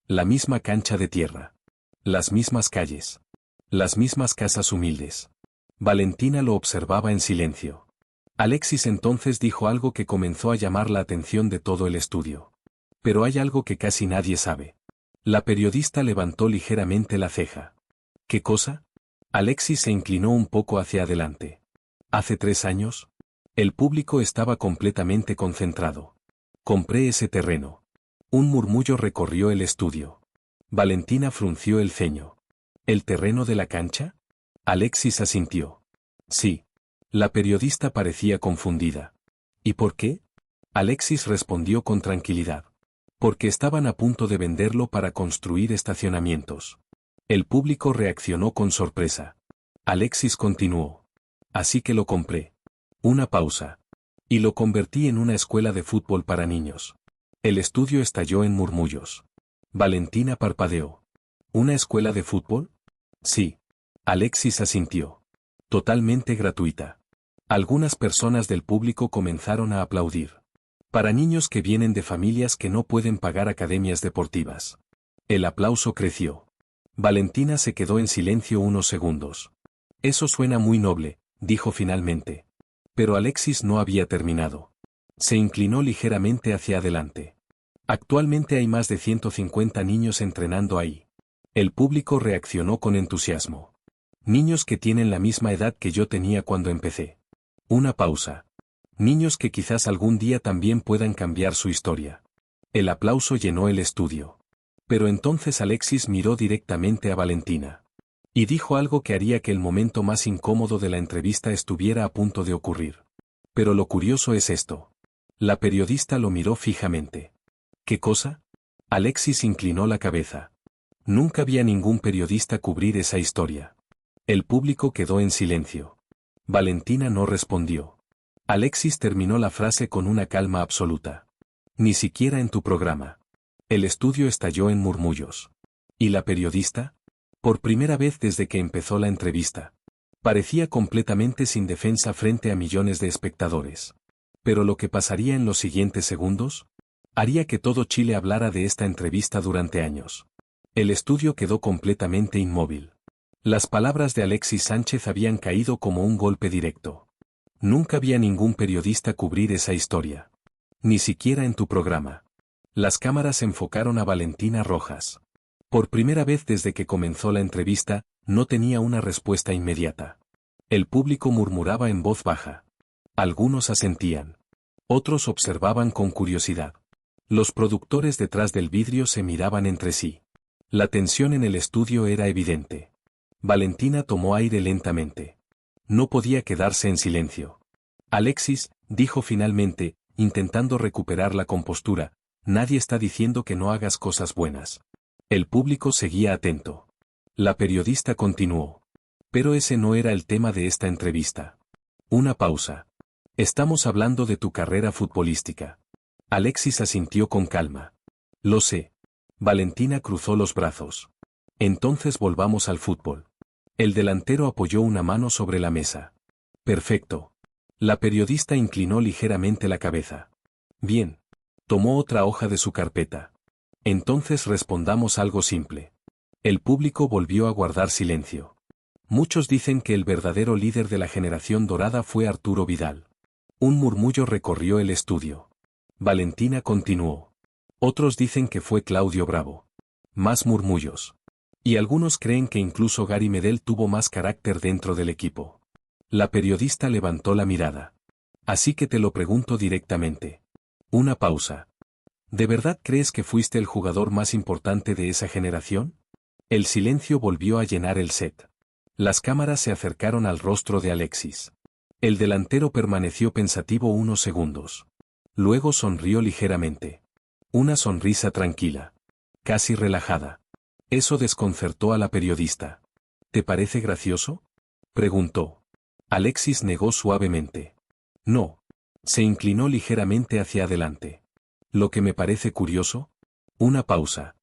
La misma cancha de tierra. Las mismas calles. Las mismas casas humildes. Valentina lo observaba en silencio. Alexis entonces dijo algo que comenzó a llamar la atención de todo el estudio. Pero hay algo que casi nadie sabe. La periodista levantó ligeramente la ceja. ¿Qué cosa? Alexis se inclinó un poco hacia adelante. ¿Hace 3 años? El público estaba completamente concentrado. Compré ese terreno. Un murmullo recorrió el estudio. Valentina frunció el ceño. ¿El terreno de la cancha? Alexis asintió. Sí. La periodista parecía confundida. ¿Y por qué? Alexis respondió con tranquilidad. Porque estaban a punto de venderlo para construir estacionamientos. El público reaccionó con sorpresa. Alexis continuó. Así que lo compré. Una pausa. Y lo convertí en una escuela de fútbol para niños. El estudio estalló en murmullos. Valentina parpadeó. ¿Una escuela de fútbol? Sí. Alexis asintió. Totalmente gratuita. Algunas personas del público comenzaron a aplaudir. Para niños que vienen de familias que no pueden pagar academias deportivas. El aplauso creció. Valentina se quedó en silencio unos segundos. Eso suena muy noble, dijo finalmente. Pero Alexis no había terminado. Se inclinó ligeramente hacia adelante. Actualmente hay más de 150 niños entrenando ahí. El público reaccionó con entusiasmo. Niños que tienen la misma edad que yo tenía cuando empecé. Una pausa. Niños que quizás algún día también puedan cambiar su historia. El aplauso llenó el estudio. Pero entonces Alexis miró directamente a Valentina. Y dijo algo que haría que el momento más incómodo de la entrevista estuviera a punto de ocurrir. Pero lo curioso es esto. La periodista lo miró fijamente. ¿Qué cosa? Alexis inclinó la cabeza. Nunca vi a ningún periodista cubrir esa historia. El público quedó en silencio. Valentina no respondió. Alexis terminó la frase con una calma absoluta. Ni siquiera en tu programa. El estudio estalló en murmullos. ¿Y la periodista? Por primera vez desde que empezó la entrevista. Parecía completamente sin defensa frente a millones de espectadores. Pero lo que pasaría en los siguientes segundos haría que todo Chile hablara de esta entrevista durante años. El estudio quedó completamente inmóvil. Las palabras de Alexis Sánchez habían caído como un golpe directo. Nunca había ningún periodista cubrir esa historia. Ni siquiera en tu programa. Las cámaras enfocaron a Valentina Rojas. Por primera vez desde que comenzó la entrevista, no tenía una respuesta inmediata. El público murmuraba en voz baja. Algunos asentían. Otros observaban con curiosidad. Los productores detrás del vidrio se miraban entre sí. La tensión en el estudio era evidente. Valentina tomó aire lentamente. No podía quedarse en silencio. Alexis, dijo finalmente, intentando recuperar la compostura, nadie está diciendo que no hagas cosas buenas. El público seguía atento. La periodista continuó. Pero ese no era el tema de esta entrevista. Una pausa. Estamos hablando de tu carrera futbolística. Alexis asintió con calma. Lo sé. Valentina cruzó los brazos. Entonces volvamos al fútbol. El delantero apoyó una mano sobre la mesa. Perfecto. La periodista inclinó ligeramente la cabeza. Bien. Tomó otra hoja de su carpeta. Entonces respondamos algo simple. El público volvió a guardar silencio. Muchos dicen que el verdadero líder de la generación dorada fue Arturo Vidal. Un murmullo recorrió el estudio. Valentina continuó. Otros dicen que fue Claudio Bravo. Más murmullos. Y algunos creen que incluso Gary Medel tuvo más carácter dentro del equipo. La periodista levantó la mirada. Así que te lo pregunto directamente. Una pausa. ¿De verdad crees que fuiste el jugador más importante de esa generación? El silencio volvió a llenar el set. Las cámaras se acercaron al rostro de Alexis. El delantero permaneció pensativo unos segundos. Luego sonrió ligeramente. Una sonrisa tranquila. Casi relajada. Eso desconcertó a la periodista. ¿Te parece gracioso?, preguntó. Alexis negó suavemente. No. Se inclinó ligeramente hacia adelante. Lo que me parece curioso. Una pausa.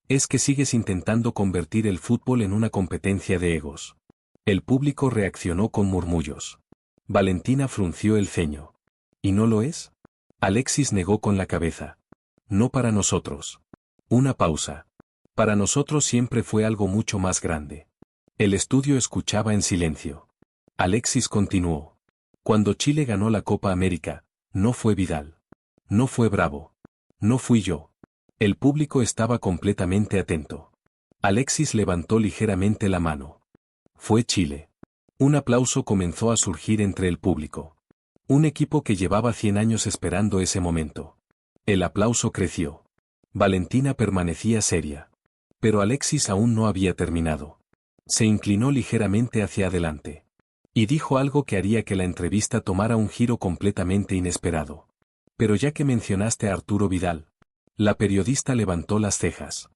Es que sigues intentando convertir el fútbol en una competencia de egos. El público reaccionó con murmullos. Valentina frunció el ceño. ¿Y no lo es? Alexis negó con la cabeza. No para nosotros. Una pausa. Para nosotros siempre fue algo mucho más grande. El estudio escuchaba en silencio. Alexis continuó. Cuando Chile ganó la Copa América, no fue Vidal. No fue Bravo. No fui yo. El público estaba completamente atento. Alexis levantó ligeramente la mano. Fue Chile. Un aplauso comenzó a surgir entre el público. Un equipo que llevaba 100 años esperando ese momento. El aplauso creció. Valentina permanecía seria. Pero Alexis aún no había terminado. Se inclinó ligeramente hacia adelante. Y dijo algo que haría que la entrevista tomara un giro completamente inesperado. Pero ya que mencionaste a Arturo Vidal. La periodista levantó las cejas.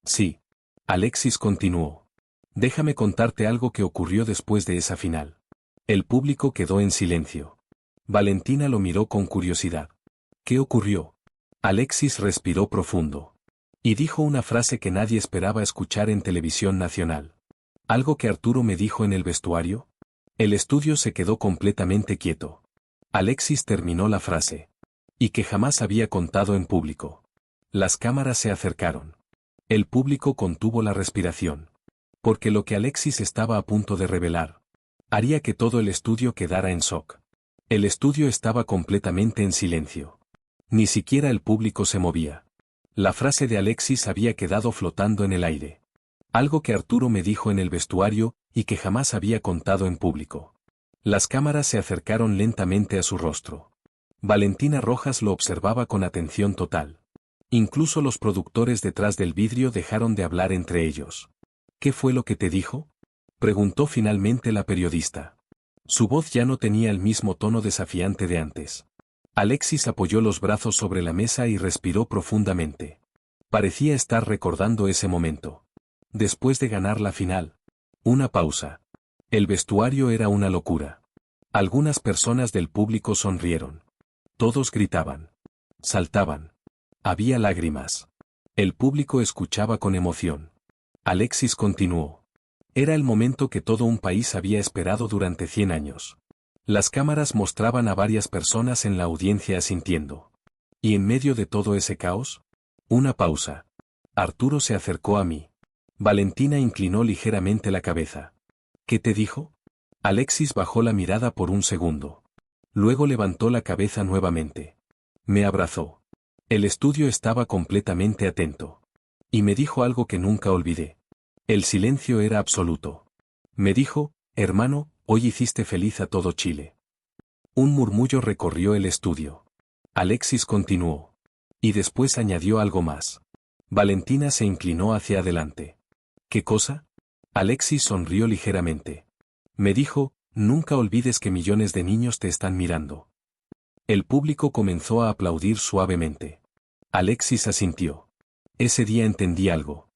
Sí. Alexis continuó. Déjame contarte algo que ocurrió después de esa final. El público quedó en silencio. Valentina lo miró con curiosidad. ¿Qué ocurrió? Alexis respiró profundo. Y dijo una frase que nadie esperaba escuchar en televisión nacional. ¿Algo que Arturo me dijo en el vestuario? El estudio se quedó completamente quieto. Alexis terminó la frase. Y que jamás había contado en público. Las cámaras se acercaron. El público contuvo la respiración. Porque lo que Alexis estaba a punto de revelar haría que todo el estudio quedara en shock. El estudio estaba completamente en silencio. Ni siquiera el público se movía. La frase de Alexis había quedado flotando en el aire. Algo que Arturo me dijo en el vestuario y que jamás había contado en público. Las cámaras se acercaron lentamente a su rostro. Valentina Rojas lo observaba con atención total. Incluso los productores detrás del vidrio dejaron de hablar entre ellos. ¿Qué fue lo que te dijo?, preguntó finalmente la periodista. Su voz ya no tenía el mismo tono desafiante de antes. Alexis apoyó los brazos sobre la mesa y respiró profundamente. Parecía estar recordando ese momento. Después de ganar la final. Una pausa. El vestuario era una locura. Algunas personas del público sonrieron. Todos gritaban. Saltaban. Había lágrimas. El público escuchaba con emoción. Alexis continuó. Era el momento que todo un país había esperado durante 100 años. Las cámaras mostraban a varias personas en la audiencia asintiendo. Y en medio de todo ese caos, una pausa. Arturo se acercó a mí. Valentina inclinó ligeramente la cabeza. ¿Qué te dijo? Alexis bajó la mirada por un segundo. Luego levantó la cabeza nuevamente. Me abrazó. El estudio estaba completamente atento. Y me dijo algo que nunca olvidé. El silencio era absoluto. Me dijo, hermano, hoy hiciste feliz a todo Chile. Un murmullo recorrió el estudio. Alexis continuó. Y después añadió algo más. Valentina se inclinó hacia adelante. ¿Qué cosa? Alexis sonrió ligeramente. Me dijo, nunca olvides que millones de niños te están mirando. El público comenzó a aplaudir suavemente. Alexis asintió. Ese día entendí algo.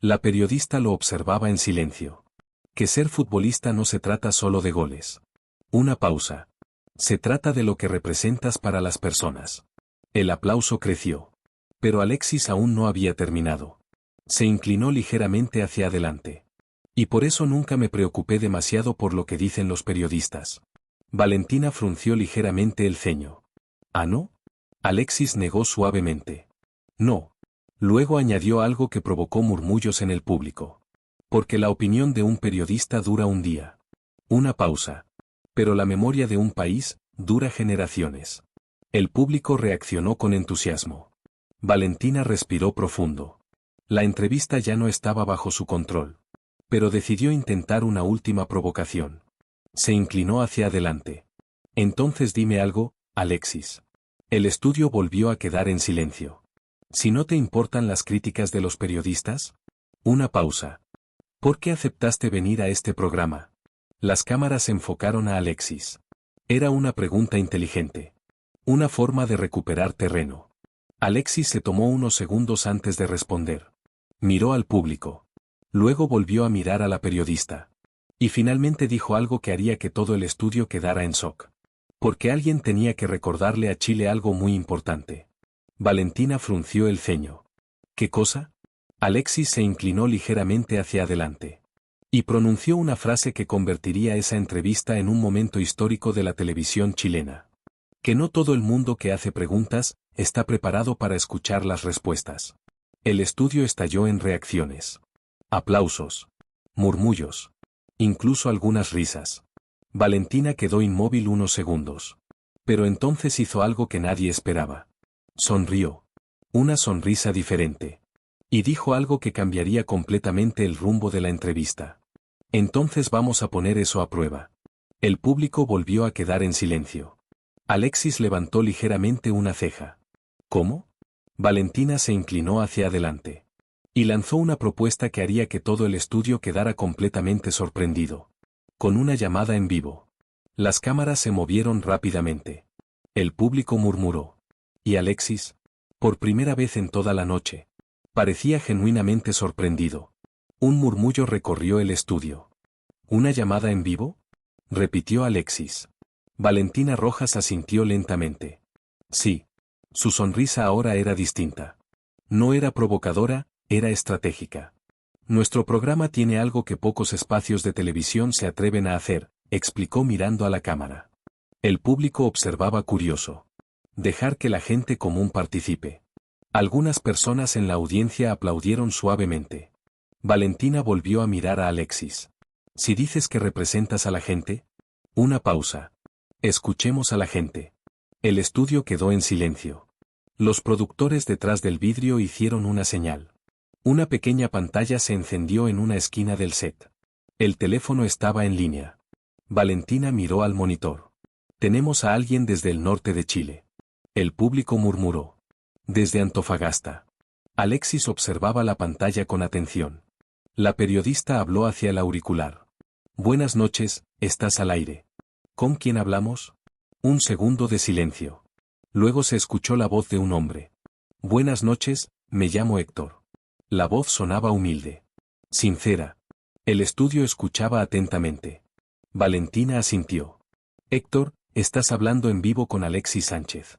La periodista lo observaba en silencio. Que ser futbolista no se trata solo de goles. Una pausa. Se trata de lo que representas para las personas. El aplauso creció. Pero Alexis aún no había terminado. Se inclinó ligeramente hacia adelante. Y por eso nunca me preocupé demasiado por lo que dicen los periodistas. Valentina frunció ligeramente el ceño. ¿Ah, no? Alexis negó suavemente. No. Luego añadió algo que provocó murmullos en el público. Porque la opinión de un periodista dura un día. Una pausa. Pero la memoria de un país dura generaciones. El público reaccionó con entusiasmo. Valentina respiró profundo. La entrevista ya no estaba bajo su control. Pero decidió intentar una última provocación. Se inclinó hacia adelante. Entonces dime algo, Alexis. El estudio volvió a quedar en silencio. Si no te importan las críticas de los periodistas. Una pausa. ¿Por qué aceptaste venir a este programa? Las cámaras enfocaron a Alexis. Era una pregunta inteligente. Una forma de recuperar terreno. Alexis se tomó unos segundos antes de responder. Miró al público. Luego volvió a mirar a la periodista. Y finalmente dijo algo que haría que todo el estudio quedara en shock. Porque alguien tenía que recordarle a Chile algo muy importante. Valentina frunció el ceño. ¿Qué cosa? Alexis se inclinó ligeramente hacia adelante. Y pronunció una frase que convertiría esa entrevista en un momento histórico de la televisión chilena. Que no todo el mundo que hace preguntas está preparado para escuchar las respuestas. El estudio estalló en reacciones. Aplausos. Murmullos. Incluso algunas risas. Valentina quedó inmóvil unos segundos. Pero entonces hizo algo que nadie esperaba. Sonrió. Una sonrisa diferente. Y dijo algo que cambiaría completamente el rumbo de la entrevista. Entonces vamos a poner eso a prueba. El público volvió a quedar en silencio. Alexis levantó ligeramente una ceja. ¿Cómo? Valentina se inclinó hacia adelante. Y lanzó una propuesta que haría que todo el estudio quedara completamente sorprendido. Con una llamada en vivo. Las cámaras se movieron rápidamente. El público murmuró. Y Alexis, por primera vez en toda la noche, parecía genuinamente sorprendido. Un murmullo recorrió el estudio. ¿Una llamada en vivo? Repitió Alexis. Valentina Rojas asintió lentamente. Sí. Su sonrisa ahora era distinta. No era provocadora, era estratégica. Nuestro programa tiene algo que pocos espacios de televisión se atreven a hacer, explicó mirando a la cámara. El público observaba curioso. Dejar que la gente común participe. Algunas personas en la audiencia aplaudieron suavemente. Valentina volvió a mirar a Alexis. Si dices que representas a la gente. Una pausa. Escuchemos a la gente. El estudio quedó en silencio. Los productores detrás del vidrio hicieron una señal. Una pequeña pantalla se encendió en una esquina del set. El teléfono estaba en línea. Valentina miró al monitor. Tenemos a alguien desde el norte de Chile. El público murmuró. Desde Antofagasta. Alexis observaba la pantalla con atención. La periodista habló hacia el auricular. Buenas noches, estás al aire. ¿Con quién hablamos? Un segundo de silencio. Luego se escuchó la voz de un hombre. Buenas noches, me llamo Héctor. La voz sonaba humilde. Sincera. El estudio escuchaba atentamente. Valentina asintió. Héctor, estás hablando en vivo con Alexis Sánchez.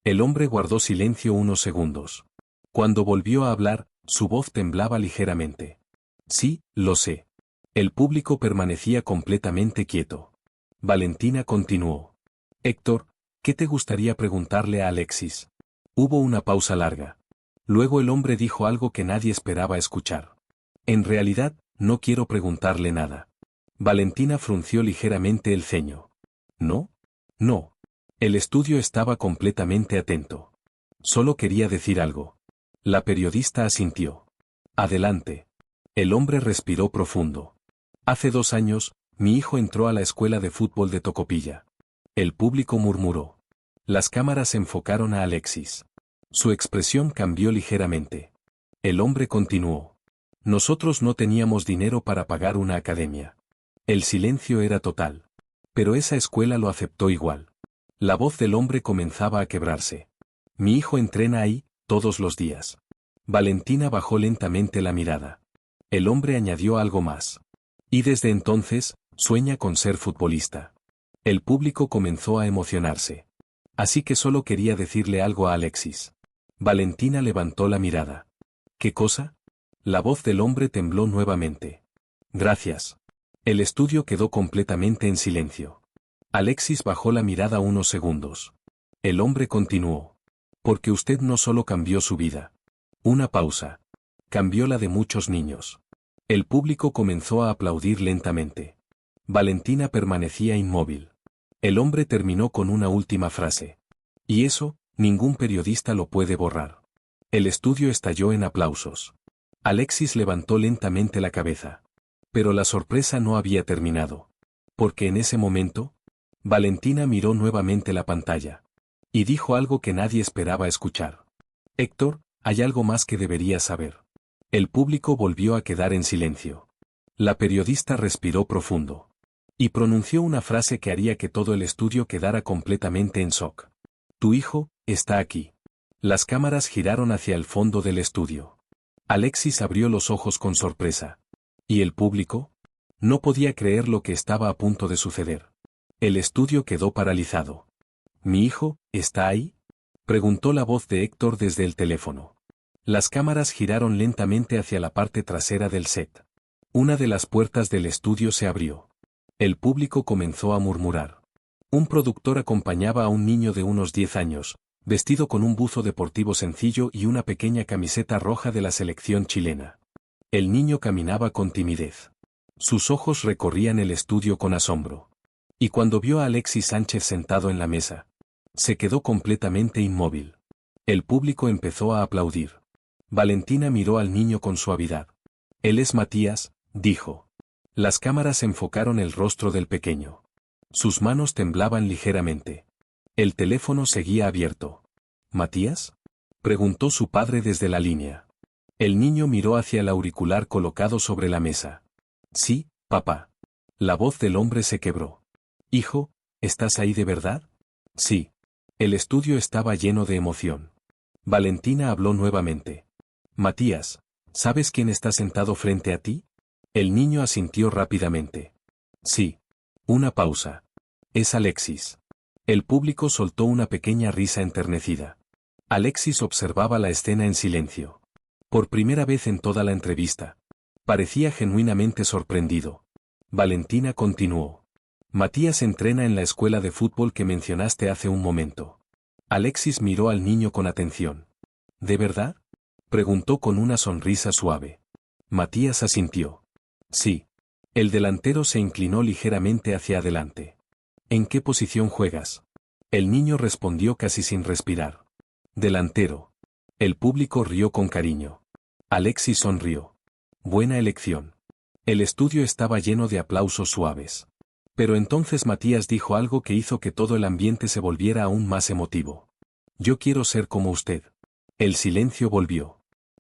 El hombre guardó silencio unos segundos. Cuando volvió a hablar, su voz temblaba ligeramente. Sí, lo sé. El público permanecía completamente quieto. Valentina continuó. Héctor, ¿qué te gustaría preguntarle a Alexis? Hubo una pausa larga. Luego el hombre dijo algo que nadie esperaba escuchar. En realidad, no quiero preguntarle nada. Valentina frunció ligeramente el ceño. ¿No? No. El estudio estaba completamente atento. Solo quería decir algo. La periodista asintió. Adelante. El hombre respiró profundo. Hace 2 años, mi hijo entró a la escuela de fútbol de Tocopilla. El público murmuró. Las cámaras enfocaron a Alexis. Su expresión cambió ligeramente. El hombre continuó. Nosotros no teníamos dinero para pagar una academia. El silencio era total. Pero esa escuela lo aceptó igual. La voz del hombre comenzaba a quebrarse. Mi hijo entrena ahí, todos los días. Valentina bajó lentamente la mirada. El hombre añadió algo más. Y desde entonces, sueña con ser futbolista. El público comenzó a emocionarse. Así que solo quería decirle algo a Alexis. Valentina levantó la mirada. ¿Qué cosa? La voz del hombre tembló nuevamente. Gracias. El estudio quedó completamente en silencio. Alexis bajó la mirada unos segundos. El hombre continuó. Porque usted no solo cambió su vida. Una pausa. Cambió la de muchos niños. El público comenzó a aplaudir lentamente. Valentina permanecía inmóvil. El hombre terminó con una última frase. Y eso, ningún periodista lo puede borrar. El estudio estalló en aplausos. Alexis levantó lentamente la cabeza. Pero la sorpresa no había terminado. Porque en ese momento, Valentina miró nuevamente la pantalla. Y dijo algo que nadie esperaba escuchar. Héctor, hay algo más que deberías saber. El público volvió a quedar en silencio. La periodista respiró profundo. Y pronunció una frase que haría que todo el estudio quedara completamente en shock. Tu hijo, está aquí. Las cámaras giraron hacia el fondo del estudio. Alexis abrió los ojos con sorpresa. ¿Y el público? No podía creer lo que estaba a punto de suceder. El estudio quedó paralizado. ¿Mi hijo, está ahí? Preguntó la voz de Héctor desde el teléfono. Las cámaras giraron lentamente hacia la parte trasera del set. Una de las puertas del estudio se abrió. El público comenzó a murmurar. Un productor acompañaba a un niño de unos 10 años, vestido con un buzo deportivo sencillo y una pequeña camiseta roja de la selección chilena. El niño caminaba con timidez. Sus ojos recorrían el estudio con asombro. Y cuando vio a Alexis Sánchez sentado en la mesa, se quedó completamente inmóvil. El público empezó a aplaudir. Valentina miró al niño con suavidad. Él es Matías, dijo. Las cámaras enfocaron el rostro del pequeño. Sus manos temblaban ligeramente. El teléfono seguía abierto. ¿Matías? Preguntó su padre desde la línea. El niño miró hacia el auricular colocado sobre la mesa. Sí, papá. La voz del hombre se quebró. Hijo, ¿estás ahí de verdad? Sí. El estudio estaba lleno de emoción. Valentina habló nuevamente. Matías, ¿sabes quién está sentado frente a ti? El niño asintió rápidamente. Sí. Una pausa. Es Alexis. El público soltó una pequeña risa enternecida. Alexis observaba la escena en silencio. Por primera vez en toda la entrevista. Parecía genuinamente sorprendido. Valentina continuó. Matías entrena en la escuela de fútbol que mencionaste hace un momento. Alexis miró al niño con atención. ¿De verdad? Preguntó con una sonrisa suave. Matías asintió. Sí. El delantero se inclinó ligeramente hacia adelante. ¿En qué posición juegas? El niño respondió casi sin respirar. Delantero. El público rió con cariño. Alexis sonrió. Buena elección. El estudio estaba lleno de aplausos suaves. Pero entonces Matías dijo algo que hizo que todo el ambiente se volviera aún más emotivo. Yo quiero ser como usted. El silencio volvió.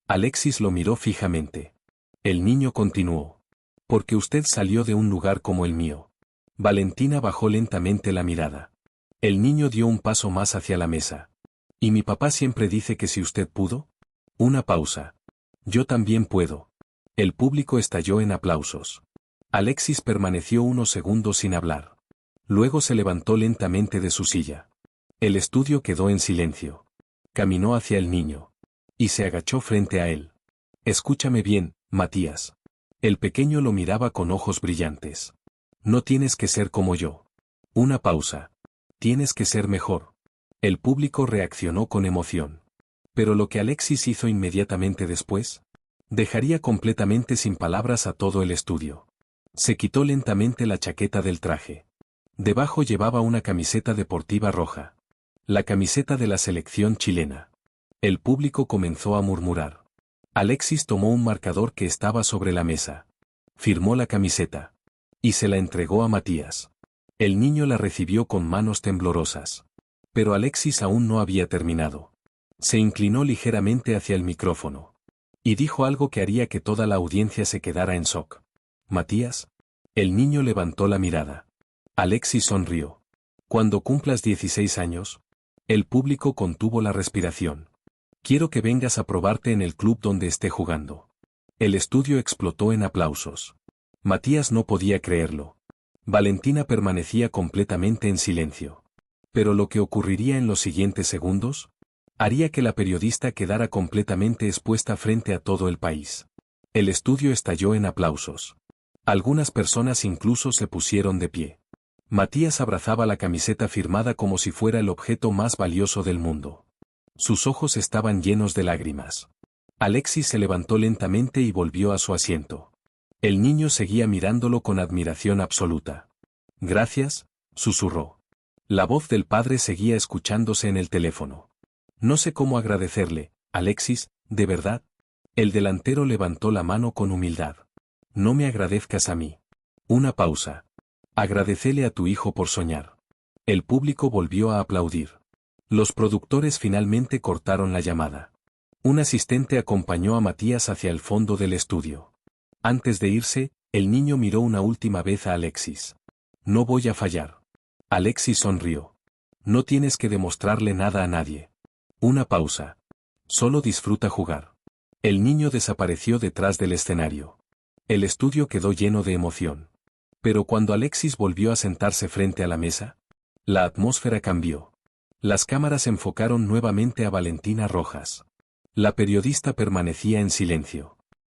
Alexis lo miró fijamente. El niño continuó. Porque usted salió de un lugar como el mío. Valentina bajó lentamente la mirada. El niño dio un paso más hacia la mesa. ¿Y mi papá siempre dice que si usted pudo? Una pausa. Yo también puedo. El público estalló en aplausos. Alexis permaneció unos segundos sin hablar. Luego se levantó lentamente de su silla. El estudio quedó en silencio. Caminó hacia el niño. Y se agachó frente a él. Escúchame bien, Matías. El pequeño lo miraba con ojos brillantes. No tienes que ser como yo. Una pausa. Tienes que ser mejor. El público reaccionó con emoción. Pero lo que Alexis hizo inmediatamente después, dejaría completamente sin palabras a todo el estudio. Se quitó lentamente la chaqueta del traje. Debajo llevaba una camiseta deportiva roja. La camiseta de la selección chilena. El público comenzó a murmurar. Alexis tomó un marcador que estaba sobre la mesa. Firmó la camiseta. Y se la entregó a Matías. El niño la recibió con manos temblorosas. Pero Alexis aún no había terminado. Se inclinó ligeramente hacia el micrófono. Y dijo algo que haría que toda la audiencia se quedara en shock. «Matías». El niño levantó la mirada. Alexis sonrió. «Cuando cumplas 16 años». El público contuvo la respiración. «Quiero que vengas a probarte en el club donde esté jugando». El estudio explotó en aplausos. Matías no podía creerlo. Valentina permanecía completamente en silencio. Pero lo que ocurriría en los siguientes segundos haría que la periodista quedara completamente expuesta frente a todo el país. El estudio estalló en aplausos. Algunas personas incluso se pusieron de pie. Matías abrazaba la camiseta firmada como si fuera el objeto más valioso del mundo. Sus ojos estaban llenos de lágrimas. Alexis se levantó lentamente y volvió a su asiento. El niño seguía mirándolo con admiración absoluta. «Gracias», susurró. La voz del padre seguía escuchándose en el teléfono. «No sé cómo agradecerle, Alexis, de verdad». El delantero levantó la mano con humildad. «No me agradezcas a mí». Una pausa. «Agradecele a tu hijo por soñar». El público volvió a aplaudir. Los productores finalmente cortaron la llamada. Un asistente acompañó a Matías hacia el fondo del estudio. Antes de irse, el niño miró una última vez a Alexis. «No voy a fallar». Alexis sonrió. «No tienes que demostrarle nada a nadie». Una pausa. «Solo disfruta jugar». El niño desapareció detrás del escenario. El estudio quedó lleno de emoción. Pero cuando Alexis volvió a sentarse frente a la mesa, la atmósfera cambió. Las cámaras enfocaron nuevamente a Valentina Rojas. La periodista permanecía en silencio.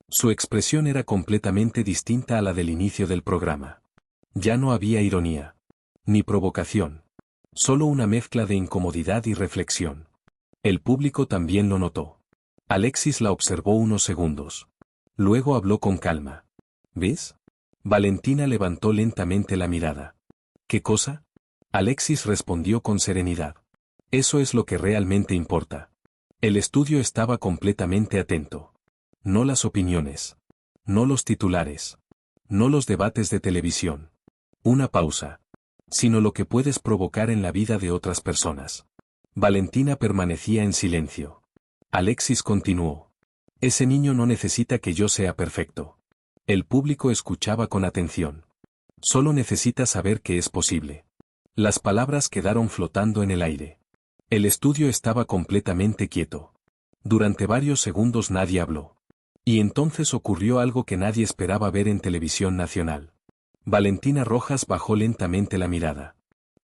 Su expresión era completamente distinta a la del inicio del programa. Ya no había ironía. Ni provocación. Solo una mezcla de incomodidad y reflexión. El público también lo notó. Alexis la observó unos segundos. Luego habló con calma. «¿Ves?». Valentina levantó lentamente la mirada. «¿Qué cosa?». Alexis respondió con serenidad. «Eso es lo que realmente importa». El estudio estaba completamente atento. No las opiniones. No los titulares. No los debates de televisión. Una pausa. Sino lo que puedes provocar en la vida de otras personas. Valentina permanecía en silencio. Alexis continuó. «Ese niño no necesita que yo sea perfecto». El público escuchaba con atención. «Solo necesita saber que es posible». Las palabras quedaron flotando en el aire. El estudio estaba completamente quieto. Durante varios segundos nadie habló. Y entonces ocurrió algo que nadie esperaba ver en televisión nacional. Valentina Rojas bajó lentamente la mirada.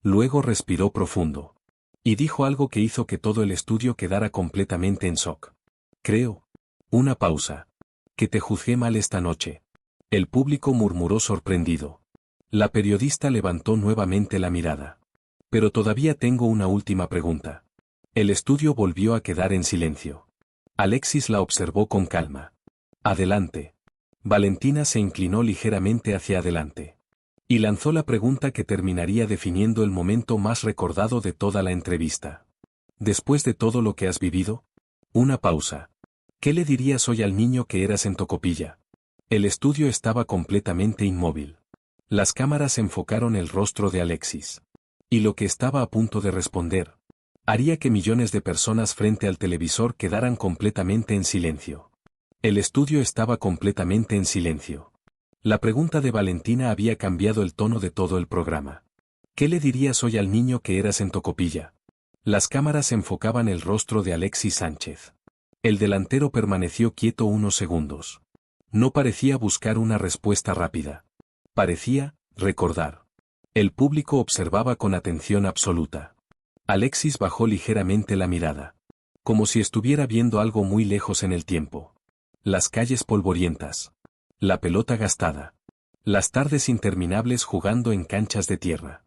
Luego respiró profundo. Y dijo algo que hizo que todo el estudio quedara completamente en shock. «Creo». Una pausa. «Que te juzgué mal esta noche». El público murmuró sorprendido. La periodista levantó nuevamente la mirada. «Pero todavía tengo una última pregunta». El estudio volvió a quedar en silencio. Alexis la observó con calma. «Adelante». Valentina se inclinó ligeramente hacia adelante. Y lanzó la pregunta que terminaría definiendo el momento más recordado de toda la entrevista. «Después de todo lo que has vivido». Una pausa. «¿Qué le dirías hoy al niño que eras en Tocopilla?». El estudio estaba completamente inmóvil. Las cámaras enfocaron el rostro de Alexis. Y lo que estaba a punto de responder haría que millones de personas frente al televisor quedaran completamente en silencio. El estudio estaba completamente en silencio. La pregunta de Valentina había cambiado el tono de todo el programa. «¿Qué le dirías hoy al niño que eras en Tocopilla?». Las cámaras enfocaban el rostro de Alexis Sánchez. El delantero permaneció quieto unos segundos. No parecía buscar una respuesta rápida. Parecía recordar. El público observaba con atención absoluta. Alexis bajó ligeramente la mirada. Como si estuviera viendo algo muy lejos en el tiempo. Las calles polvorientas. La pelota gastada. Las tardes interminables jugando en canchas de tierra.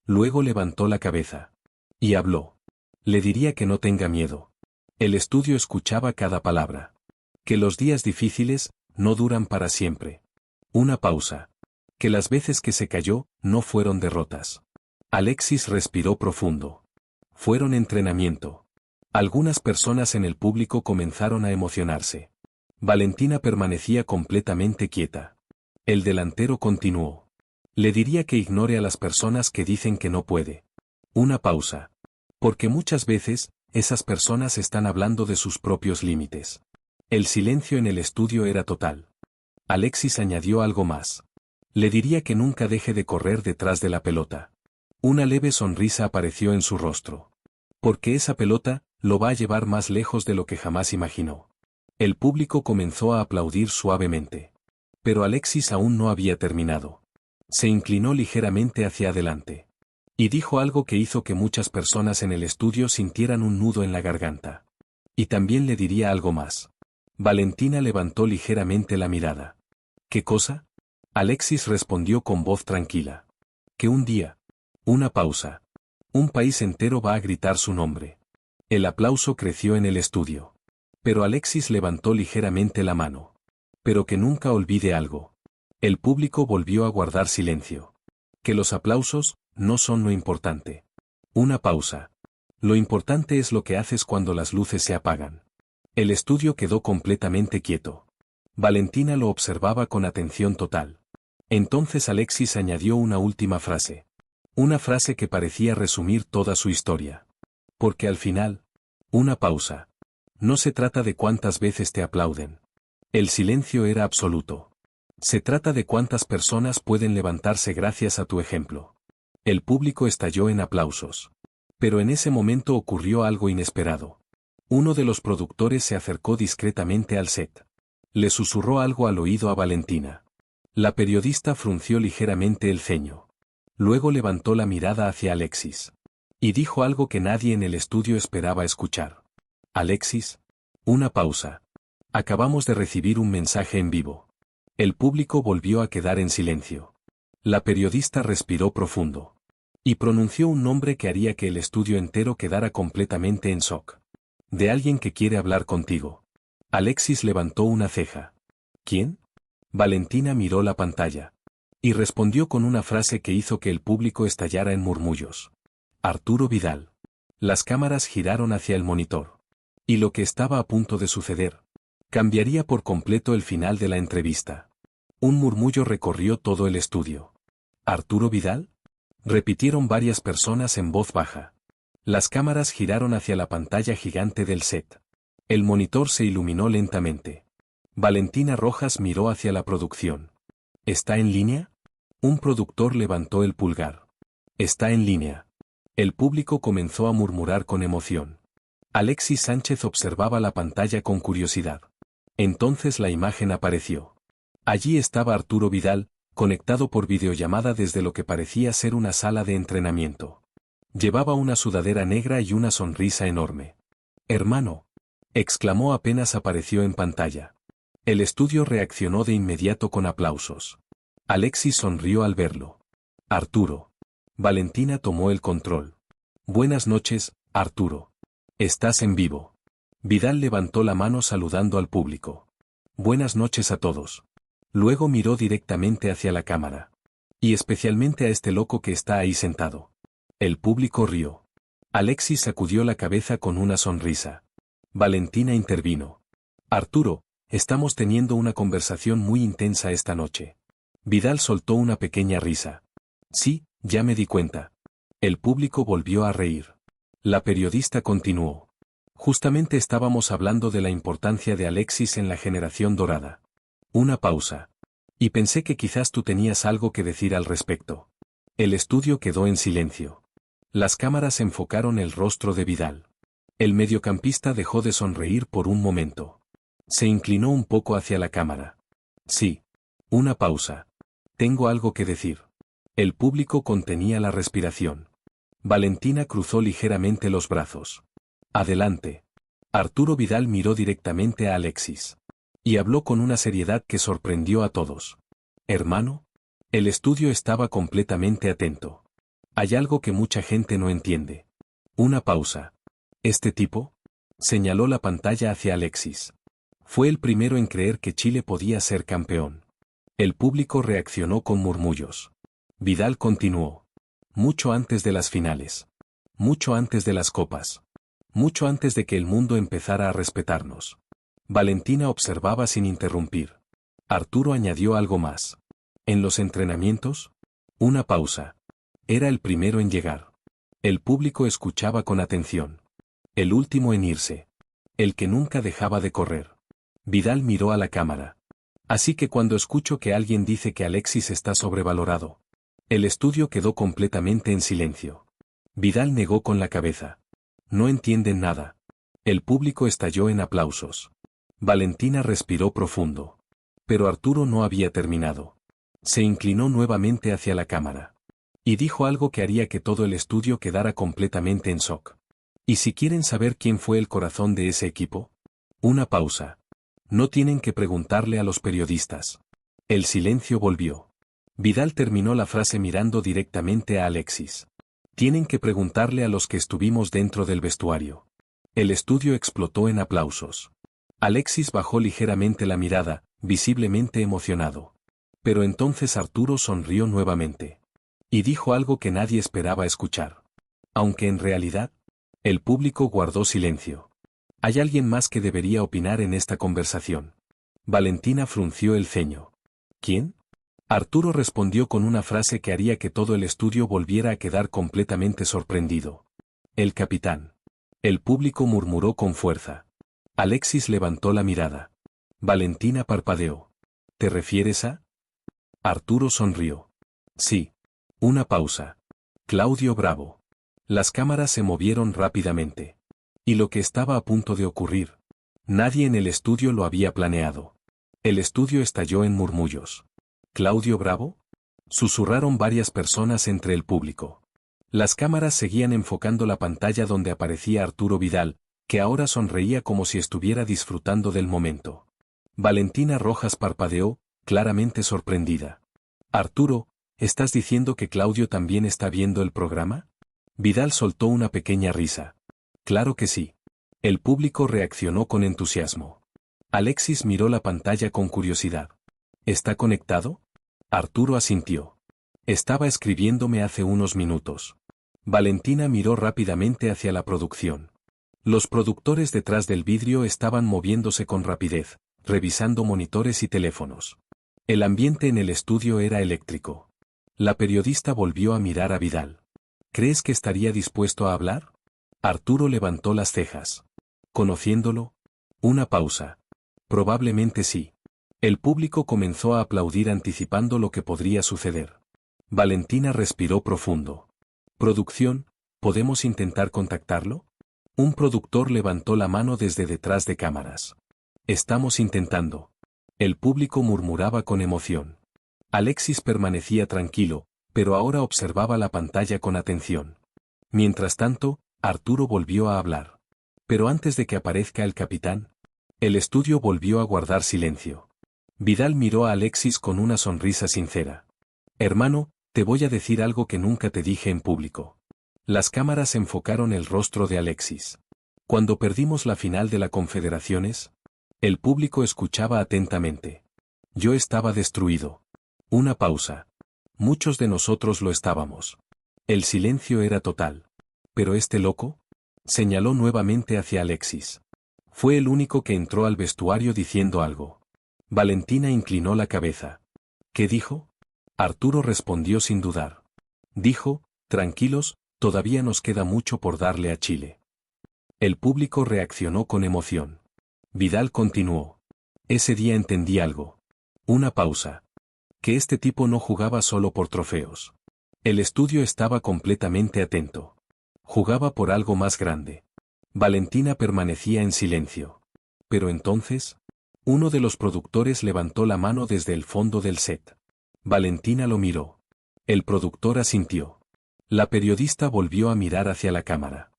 Luego levantó la cabeza. Y habló. Le diría que no tenga miedo. El estudio escuchaba cada palabra. Que los días difíciles no duran para siempre. Una pausa. Que las veces que se cayó no fueron derrotas. Alexis respiró profundo. Fueron entrenamiento. Algunas personas en el público comenzaron a emocionarse. Valentina permanecía completamente quieta. El delantero continuó. Le diría que ignore a las personas que dicen que no puede. Una pausa. Porque muchas veces, esas personas están hablando de sus propios límites. El silencio en el estudio era total. Alexis añadió algo más. Le diría que nunca deje de correr detrás de la pelota. Una leve sonrisa apareció en su rostro. Porque esa pelota lo va a llevar más lejos de lo que jamás imaginó. El público comenzó a aplaudir suavemente. Pero Alexis aún no había terminado. Se inclinó ligeramente hacia adelante. Y dijo algo que hizo que muchas personas en el estudio sintieran un nudo en la garganta. Y también le diría algo más. Valentina levantó ligeramente la mirada. ¿Qué cosa? Alexis respondió con voz tranquila. Que un día. Una pausa. Un país entero va a gritar su nombre. El aplauso creció en el estudio. Pero Alexis levantó ligeramente la mano. Pero que nunca olvide algo. El público volvió a guardar silencio. Que los aplausos no son lo importante. Una pausa. Lo importante es lo que haces cuando las luces se apagan. El estudio quedó completamente quieto. Valentina lo observaba con atención total. Entonces Alexis añadió una última frase. Una frase que parecía resumir toda su historia. Porque al final, una pausa. No se trata de cuántas veces te aplauden. El silencio era absoluto. Se trata de cuántas personas pueden levantarse gracias a tu ejemplo. El público estalló en aplausos. Pero en ese momento ocurrió algo inesperado. Uno de los productores se acercó discretamente al set. Le susurró algo al oído a Valentina. La periodista frunció ligeramente el ceño. Luego levantó la mirada hacia Alexis. Y dijo algo que nadie en el estudio esperaba escuchar. Alexis. Una pausa. Acabamos de recibir un mensaje en vivo. El público volvió a quedar en silencio. La periodista respiró profundo. Y pronunció un nombre que haría que el estudio entero quedara completamente en shock. De alguien que quiere hablar contigo. Alexis levantó una ceja. ¿Quién? Valentina miró la pantalla. Y respondió con una frase que hizo que el público estallara en murmullos. Arturo Vidal. Las cámaras giraron hacia el monitor. Y lo que estaba a punto de suceder. Cambiaría por completo el final de la entrevista. Un murmullo recorrió todo el estudio. ¿Arturo Vidal? Repitieron varias personas en voz baja. Las cámaras giraron hacia la pantalla gigante del set. El monitor se iluminó lentamente. Valentina Rojas miró hacia la producción. ¿Está en línea? Un productor levantó el pulgar. Está en línea. El público comenzó a murmurar con emoción. Alexis Sánchez observaba la pantalla con curiosidad. Entonces la imagen apareció. Allí estaba Arturo Vidal, conectado por videollamada desde lo que parecía ser una sala de entrenamiento. Llevaba una sudadera negra y una sonrisa enorme. «Hermano», exclamó apenas apareció en pantalla. El estudio reaccionó de inmediato con aplausos. Alexis sonrió al verlo. «Arturo». Valentina tomó el control. «Buenas noches, Arturo. Estás en vivo». Vidal levantó la mano saludando al público. «Buenas noches a todos». Luego miró directamente hacia la cámara. «Y especialmente a este loco que está ahí sentado». El público rió. Alexis sacudió la cabeza con una sonrisa. Valentina intervino. «Arturo, estamos teniendo una conversación muy intensa esta noche». Vidal soltó una pequeña risa. «Sí, ya me di cuenta». El público volvió a reír. La periodista continuó. «Justamente estábamos hablando de la importancia de Alexis en la generación dorada». Una pausa. «Y pensé que quizás tú tenías algo que decir al respecto». El estudio quedó en silencio. Las cámaras enfocaron el rostro de Vidal. El mediocampista dejó de sonreír por un momento. Se inclinó un poco hacia la cámara. «Sí». Una pausa. «Tengo algo que decir». El público contenía la respiración. Valentina cruzó ligeramente los brazos. «Adelante». Arturo Vidal miró directamente a Alexis. Y habló con una seriedad que sorprendió a todos. Hermano, el estudio estaba completamente atento. Hay algo que mucha gente no entiende. Una pausa. ¿Este tipo? Señaló la pantalla hacia Alexis. Fue el primero en creer que Chile podía ser campeón. El público reaccionó con murmullos. Vidal continuó. Mucho antes de las finales. Mucho antes de las copas. Mucho antes de que el mundo empezara a respetarnos. Valentina observaba sin interrumpir. Arturo añadió algo más. En los entrenamientos, una pausa. Era el primero en llegar. El público escuchaba con atención. El último en irse. El que nunca dejaba de correr. Vidal miró a la cámara. Así que cuando escucho que alguien dice que Alexis está sobrevalorado. El estudio quedó completamente en silencio. Vidal negó con la cabeza. No entienden nada. El público estalló en aplausos. Valentina respiró profundo. Pero Arturo no había terminado. Se inclinó nuevamente hacia la cámara. Y dijo algo que haría que todo el estudio quedara completamente en shock. ¿Y si quieren saber quién fue el corazón de ese equipo? Una pausa. No tienen que preguntarle a los periodistas. El silencio volvió. Vidal terminó la frase mirando directamente a Alexis. Tienen que preguntarle a los que estuvimos dentro del vestuario. El estudio explotó en aplausos. Alexis bajó ligeramente la mirada, visiblemente emocionado. Pero entonces Arturo sonrió nuevamente. Y dijo algo que nadie esperaba escuchar. Aunque en realidad, el público guardó silencio. ¿Hay alguien más que debería opinar en esta conversación? Valentina frunció el ceño. ¿Quién? Arturo respondió con una frase que haría que todo el estudio volviera a quedar completamente sorprendido. El capitán. El público murmuró con fuerza. Alexis levantó la mirada. Valentina parpadeó. ¿Te refieres a? Arturo sonrió. Sí. Una pausa. Claudio Bravo. Las cámaras se movieron rápidamente. Y lo que estaba a punto de ocurrir. Nadie en el estudio lo había planeado. El estudio estalló en murmullos. ¿Claudio Bravo? Susurraron varias personas entre el público. Las cámaras seguían enfocando la pantalla donde aparecía Arturo Vidal, que ahora sonreía como si estuviera disfrutando del momento. Valentina Rojas parpadeó, claramente sorprendida. Arturo, ¿estás diciendo que Claudio también está viendo el programa? Vidal soltó una pequeña risa. Claro que sí. El público reaccionó con entusiasmo. Alexis miró la pantalla con curiosidad. ¿Está conectado? Arturo asintió. Estaba escribiéndome hace unos minutos. Valentina miró rápidamente hacia la producción. Los productores detrás del vidrio estaban moviéndose con rapidez, revisando monitores y teléfonos. El ambiente en el estudio era eléctrico. La periodista volvió a mirar a Vidal. ¿Crees que estaría dispuesto a hablar? Arturo levantó las cejas. ¿Conociéndolo? Una pausa. Probablemente sí. El público comenzó a aplaudir anticipando lo que podría suceder. Valentina respiró profundo. Producción, ¿podemos intentar contactarlo? Un productor levantó la mano desde detrás de cámaras. Estamos intentando. El público murmuraba con emoción. Alexis permanecía tranquilo, pero ahora observaba la pantalla con atención. Mientras tanto, Arturo volvió a hablar. Pero antes de que aparezca el capitán, el estudio volvió a guardar silencio. Vidal miró a Alexis con una sonrisa sincera. Hermano, te voy a decir algo que nunca te dije en público. Las cámaras enfocaron el rostro de Alexis. Cuando perdimos la final de la Confederaciones, el público escuchaba atentamente. Yo estaba destruido. Una pausa. Muchos de nosotros lo estábamos. El silencio era total. ¿Pero este loco? Señaló nuevamente hacia Alexis. Fue el único que entró al vestuario diciendo algo. Valentina inclinó la cabeza. ¿Qué dijo? Arturo respondió sin dudar. Dijo, tranquilos, todavía nos queda mucho por darle a Chile. El público reaccionó con emoción. Vidal continuó. Ese día entendí algo. Una pausa. Que este tipo no jugaba solo por trofeos. El estudio estaba completamente atento. Jugaba por algo más grande. Valentina permanecía en silencio. Pero entonces, uno de los productores levantó la mano desde el fondo del set. Valentina lo miró. El productor asintió. La periodista volvió a mirar hacia la cámara.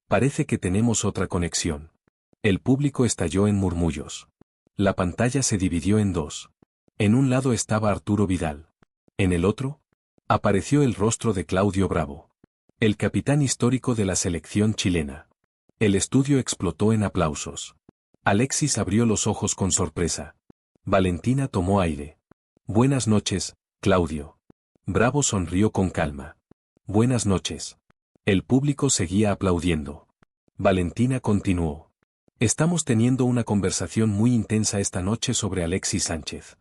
Parece que tenemos otra conexión. El público estalló en murmullos. La pantalla se dividió en dos. En un lado estaba Arturo Vidal. En el otro, apareció el rostro de Claudio Bravo, el capitán histórico de la selección chilena. El estudio explotó en aplausos. Alexis abrió los ojos con sorpresa. Valentina tomó aire. Buenas noches, Claudio. Bravo sonrió con calma. Buenas noches. El público seguía aplaudiendo. Valentina continuó. Estamos teniendo una conversación muy intensa esta noche sobre Alexis Sánchez.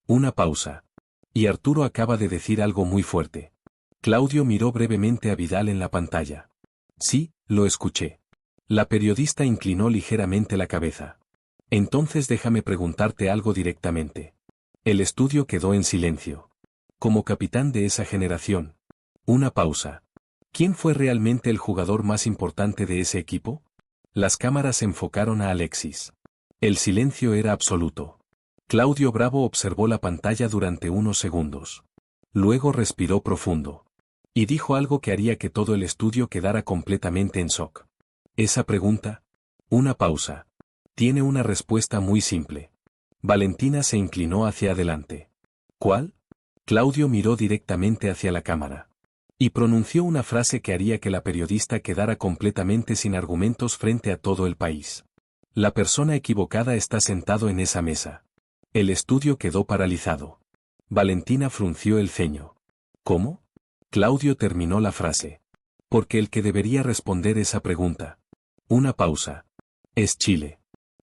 Una pausa. Y Arturo acaba de decir algo muy fuerte. Claudio miró brevemente a Vidal en la pantalla. Sí, lo escuché. La periodista inclinó ligeramente la cabeza. Entonces déjame preguntarte algo directamente. El estudio quedó en silencio. Como capitán de esa generación. Una pausa. ¿Quién fue realmente el jugador más importante de ese equipo? Las cámaras enfocaron a Alexis. El silencio era absoluto. Claudio Bravo observó la pantalla durante unos segundos. Luego respiró profundo. Y dijo algo que haría que todo el estudio quedara completamente en shock. Esa pregunta. Una pausa. Tiene una respuesta muy simple. Valentina se inclinó hacia adelante. ¿Cuál? Claudio miró directamente hacia la cámara. Y pronunció una frase que haría que la periodista quedara completamente sin argumentos frente a todo el país. La persona equivocada está sentado en esa mesa. El estudio quedó paralizado. Valentina frunció el ceño. ¿Cómo? Claudio terminó la frase. Porque el que debería responder esa pregunta. Una pausa. Es Chile.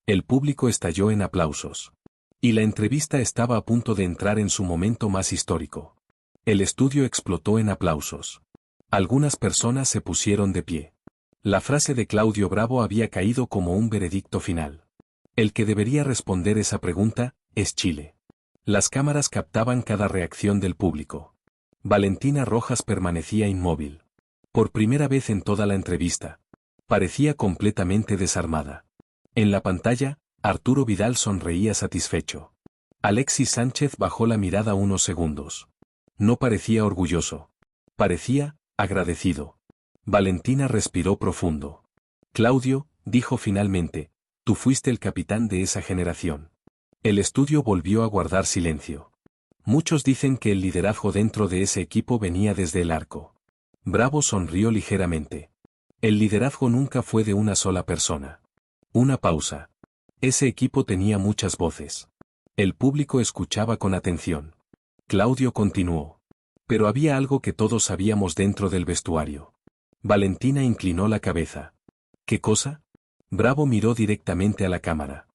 El público estalló en aplausos. Y la entrevista estaba a punto de entrar en su momento más histórico. El estudio explotó en aplausos. Algunas personas se pusieron de pie. La frase de Claudio Bravo había caído como un veredicto final. El que debería responder esa pregunta, es Chile. Las cámaras captaban cada reacción del público. Valentina Rojas permanecía inmóvil. Por primera vez en toda la entrevista. Parecía completamente desarmada. En la pantalla, Arturo Vidal sonreía satisfecho. Alexis Sánchez bajó la mirada unos segundos. No parecía orgulloso. Parecía agradecido. Valentina respiró profundo. Claudio, dijo finalmente, tú fuiste el capitán de esa generación. El estudio volvió a guardar silencio. Muchos dicen que el liderazgo dentro de ese equipo venía desde el arco. Bravo sonrió ligeramente. El liderazgo nunca fue de una sola persona. Una pausa. Ese equipo tenía muchas voces. El público escuchaba con atención. Claudio continuó. Pero había algo que todos sabíamos dentro del vestuario. Valentina inclinó la cabeza. ¿Qué cosa? Bravo miró directamente a la cámara.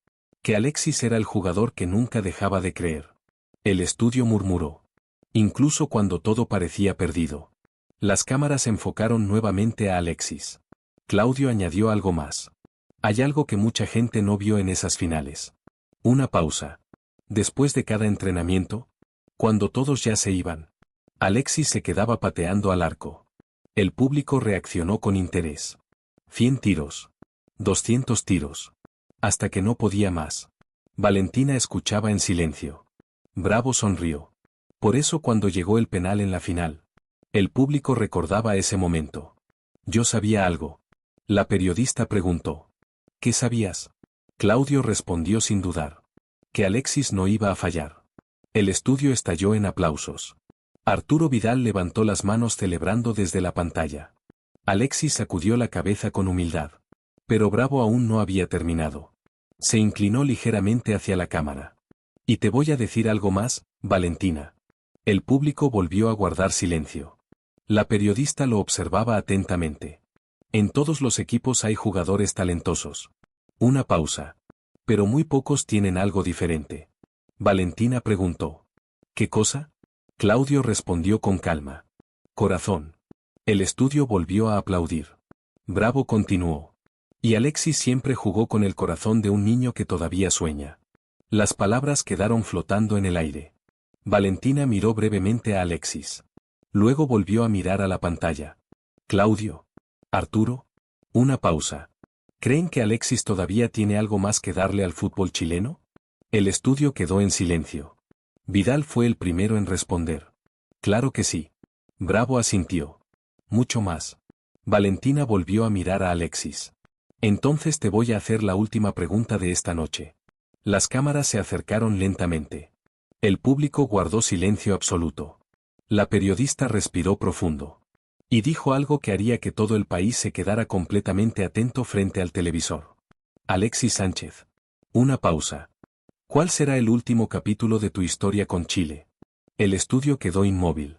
Que Alexis era el jugador que nunca dejaba de creer. El estudio murmuró. Incluso cuando todo parecía perdido. Las cámaras enfocaron nuevamente a Alexis. Claudio añadió algo más. Hay algo que mucha gente no vio en esas finales. Una pausa. Después de cada entrenamiento, cuando todos ya se iban, Alexis se quedaba pateando al arco. El público reaccionó con interés. 100 tiros. 200 tiros. Hasta que no podía más. Valentina escuchaba en silencio. Bravo sonrió. Por eso cuando llegó el penal en la final, el público recordaba ese momento. Yo sabía algo. La periodista preguntó. ¿Qué sabías? Claudio respondió sin dudar. Que Alexis no iba a fallar. El estudio estalló en aplausos. Arturo Vidal levantó las manos celebrando desde la pantalla. Alexis sacudió la cabeza con humildad. Pero Bravo aún no había terminado. Se inclinó ligeramente hacia la cámara. Y te voy a decir algo más, Valentina. El público volvió a guardar silencio. La periodista lo observaba atentamente. En todos los equipos hay jugadores talentosos. Una pausa. Pero muy pocos tienen algo diferente. Valentina preguntó. ¿Qué cosa? Claudio respondió con calma. Corazón. El estudio volvió a aplaudir. Bravo continuó. Y Alexis siempre jugó con el corazón de un niño que todavía sueña. Las palabras quedaron flotando en el aire. Valentina miró brevemente a Alexis. Luego volvió a mirar a la pantalla. Claudio. Arturo. Una pausa. ¿Creen que Alexis todavía tiene algo más que darle al fútbol chileno? El estudio quedó en silencio. Vidal fue el primero en responder. Claro que sí. Bravo asintió. Mucho más. Valentina volvió a mirar a Alexis. Entonces te voy a hacer la última pregunta de esta noche. Las cámaras se acercaron lentamente. El público guardó silencio absoluto. La periodista respiró profundo. Y dijo algo que haría que todo el país se quedara completamente atento frente al televisor. Alexis Sánchez. Una pausa. ¿Cuál será el último capítulo de tu historia con Chile? El estudio quedó inmóvil.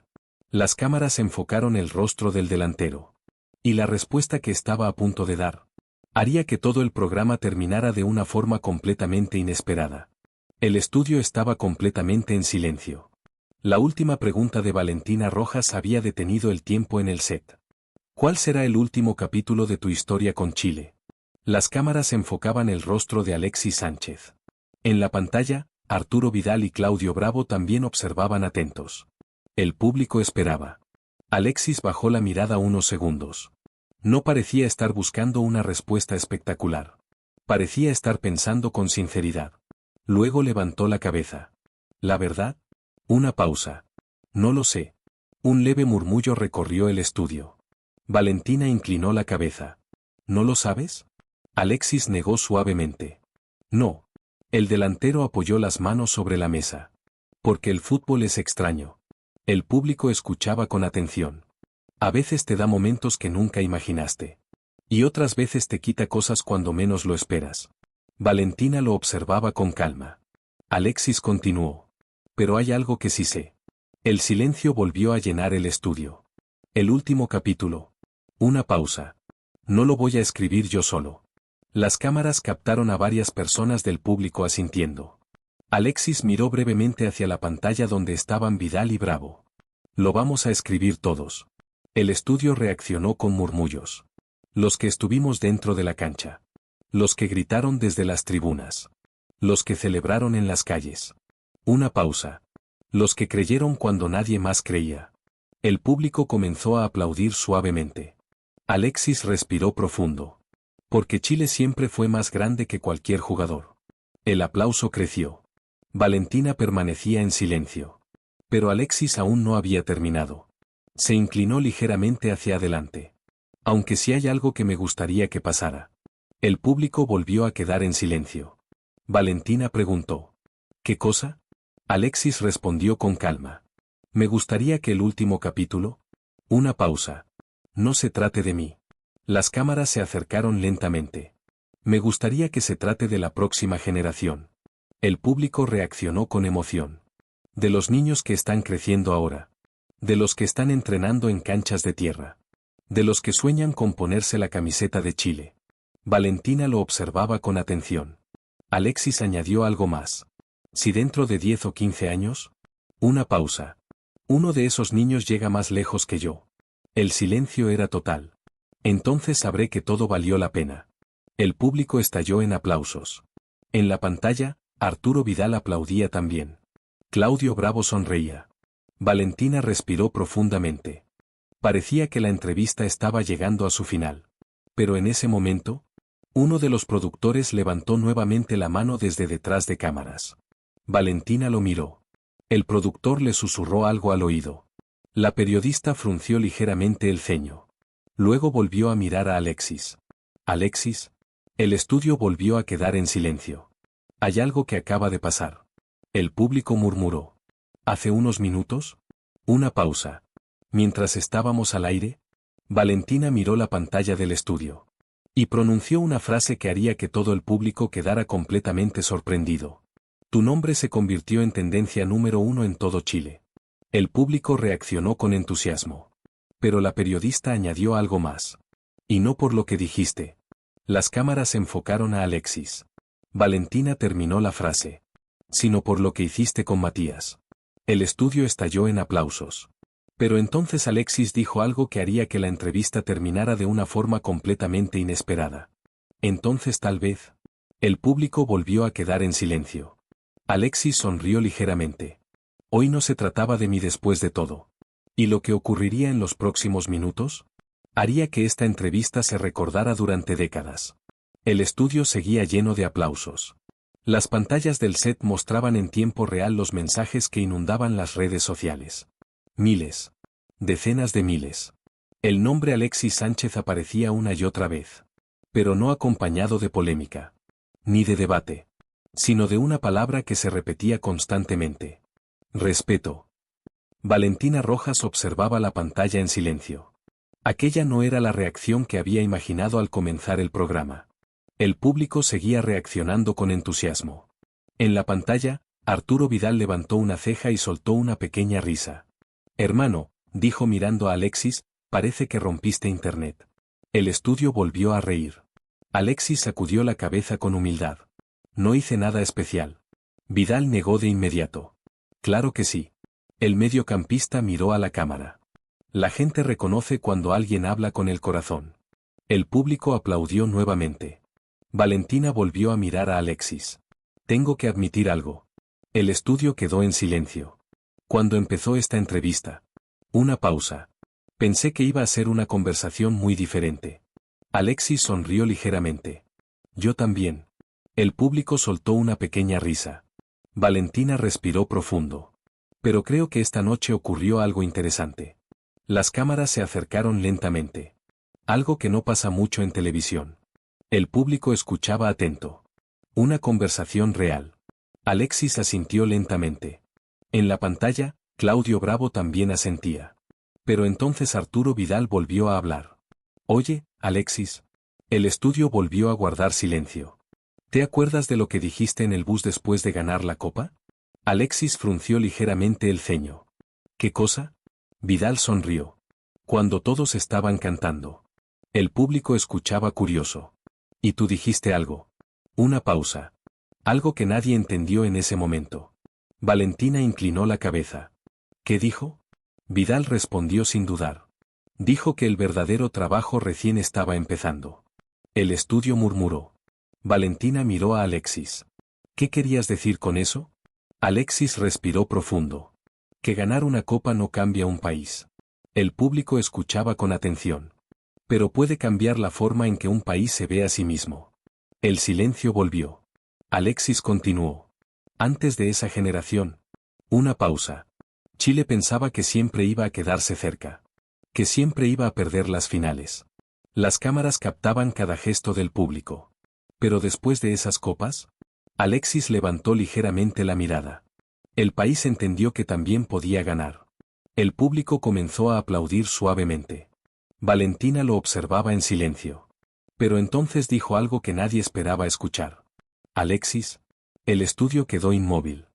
Las cámaras enfocaron el rostro del delantero. Y la respuesta que estaba a punto de dar haría que todo el programa terminara de una forma completamente inesperada. El estudio estaba completamente en silencio. La última pregunta de Valentina Rojas había detenido el tiempo en el set. ¿Cuál será el último capítulo de tu historia con Chile? Las cámaras enfocaban el rostro de Alexis Sánchez. En la pantalla, Arturo Vidal y Claudio Bravo también observaban atentos. El público esperaba. Alexis bajó la mirada unos segundos. No parecía estar buscando una respuesta espectacular. Parecía estar pensando con sinceridad. Luego levantó la cabeza. ¿La verdad? Una pausa. No lo sé. Un leve murmullo recorrió el estudio. Valentina inclinó la cabeza. ¿No lo sabes? Alexis negó suavemente. No. El delantero apoyó las manos sobre la mesa. Porque el fútbol es extraño. El público escuchaba con atención. A veces te da momentos que nunca imaginaste. Y otras veces te quita cosas cuando menos lo esperas. Valentina lo observaba con calma. Alexis continuó. Pero hay algo que sí sé. El silencio volvió a llenar el estudio. El último capítulo. Una pausa. No lo voy a escribir yo solo. Las cámaras captaron a varias personas del público asintiendo. Alexis miró brevemente hacia la pantalla donde estaban Vidal y Bravo. Lo vamos a escribir todos. El estudio reaccionó con murmullos. Los que estuvimos dentro de la cancha. Los que gritaron desde las tribunas. Los que celebraron en las calles. Una pausa. Los que creyeron cuando nadie más creía. El público comenzó a aplaudir suavemente. Alexis respiró profundo. Porque Chile siempre fue más grande que cualquier jugador. El aplauso creció. Valentina permanecía en silencio. Pero Alexis aún no había terminado. Se inclinó ligeramente hacia adelante. Aunque si hay algo que me gustaría que pasara. El público volvió a quedar en silencio. Valentina preguntó. ¿Qué cosa? Alexis respondió con calma. Me gustaría que el último capítulo. Una pausa. No se trate de mí. Las cámaras se acercaron lentamente. Me gustaría que se trate de la próxima generación. El público reaccionó con emoción. De los niños que están creciendo ahora. De los que están entrenando en canchas de tierra. De los que sueñan con ponerse la camiseta de Chile. Valentina lo observaba con atención. Alexis añadió algo más. Si dentro de 10 o 15 años. Una pausa. Uno de esos niños llega más lejos que yo. El silencio era total. Entonces sabré que todo valió la pena. El público estalló en aplausos. En la pantalla, Arturo Vidal aplaudía también. Claudio Bravo sonreía. Valentina respiró profundamente. Parecía que la entrevista estaba llegando a su final. Pero en ese momento, uno de los productores levantó nuevamente la mano desde detrás de cámaras. Valentina lo miró. El productor le susurró algo al oído. La periodista frunció ligeramente el ceño. Luego volvió a mirar a Alexis. Alexis. El estudio volvió a quedar en silencio. Hay algo que acaba de pasar. El público murmuró. ¿Hace unos minutos? Una pausa. Mientras estábamos al aire, Valentina miró la pantalla del estudio. Y pronunció una frase que haría que todo el público quedara completamente sorprendido. Tu nombre se convirtió en tendencia número 1 en todo Chile. El público reaccionó con entusiasmo. Pero la periodista añadió algo más. Y no por lo que dijiste. Las cámaras enfocaron a Alexis. Valentina terminó la frase. Sino por lo que hiciste con Matías. El estudio estalló en aplausos. Pero entonces Alexis dijo algo que haría que la entrevista terminara de una forma completamente inesperada. Entonces tal vez. El público volvió a quedar en silencio. Alexis sonrió ligeramente. Hoy no se trataba de mí después de todo. ¿Y lo que ocurriría en los próximos minutos? Haría que esta entrevista se recordara durante décadas. El estudio seguía lleno de aplausos. Las pantallas del set mostraban en tiempo real los mensajes que inundaban las redes sociales. Miles. Decenas de miles. El nombre Alexis Sánchez aparecía una y otra vez. Pero no acompañado de polémica. Ni de debate. sino de una palabra que se repetía constantemente. Respeto. Valentina Rojas observaba la pantalla en silencio. Aquella no era la reacción que había imaginado al comenzar el programa. El público seguía reaccionando con entusiasmo. En la pantalla, Arturo Vidal levantó una ceja y soltó una pequeña risa. Hermano, dijo mirando a Alexis, parece que rompiste internet. El estudio volvió a reír. Alexis sacudió la cabeza con humildad. No hice nada especial. Vidal negó de inmediato. Claro que sí. El mediocampista miró a la cámara. La gente reconoce cuando alguien habla con el corazón. El público aplaudió nuevamente. Valentina volvió a mirar a Alexis. Tengo que admitir algo. El estudio quedó en silencio. Cuando empezó esta entrevista. Una pausa. Pensé que iba a ser una conversación muy diferente. Alexis sonrió ligeramente. Yo también. El público soltó una pequeña risa. Valentina respiró profundo. Pero creo que esta noche ocurrió algo interesante. Las cámaras se acercaron lentamente. Algo que no pasa mucho en televisión. El público escuchaba atento. Una conversación real. Alexis asintió lentamente. En la pantalla, Claudio Bravo también asentía. Pero entonces Arturo Vidal volvió a hablar. Oye, Alexis. El estudio volvió a guardar silencio. ¿Te acuerdas de lo que dijiste en el bus después de ganar la copa? Alexis frunció ligeramente el ceño. ¿Qué cosa? Vidal sonrió. Cuando todos estaban cantando. El público escuchaba curioso. ¿Y tú dijiste algo? Una pausa. Algo que nadie entendió en ese momento. Valentina inclinó la cabeza. ¿Qué dijo? Vidal respondió sin dudar. Dijo que el verdadero trabajo recién estaba empezando. El estudio murmuró. Valentina miró a Alexis. ¿Qué querías decir con eso? Alexis respiró profundo. Que ganar una copa no cambia un país. El público escuchaba con atención. Pero puede cambiar la forma en que un país se ve a sí mismo. El silencio volvió. Alexis continuó. Antes de esa generación. Una pausa. Chile pensaba que siempre iba a quedarse cerca. Que siempre iba a perder las finales. Las cámaras captaban cada gesto del público. Pero después de esas copas, Alexis levantó ligeramente la mirada. El país entendió que también podía ganar. El público comenzó a aplaudir suavemente. Valentina lo observaba en silencio. Pero entonces dijo algo que nadie esperaba escuchar. Alexis. El estudio quedó inmóvil.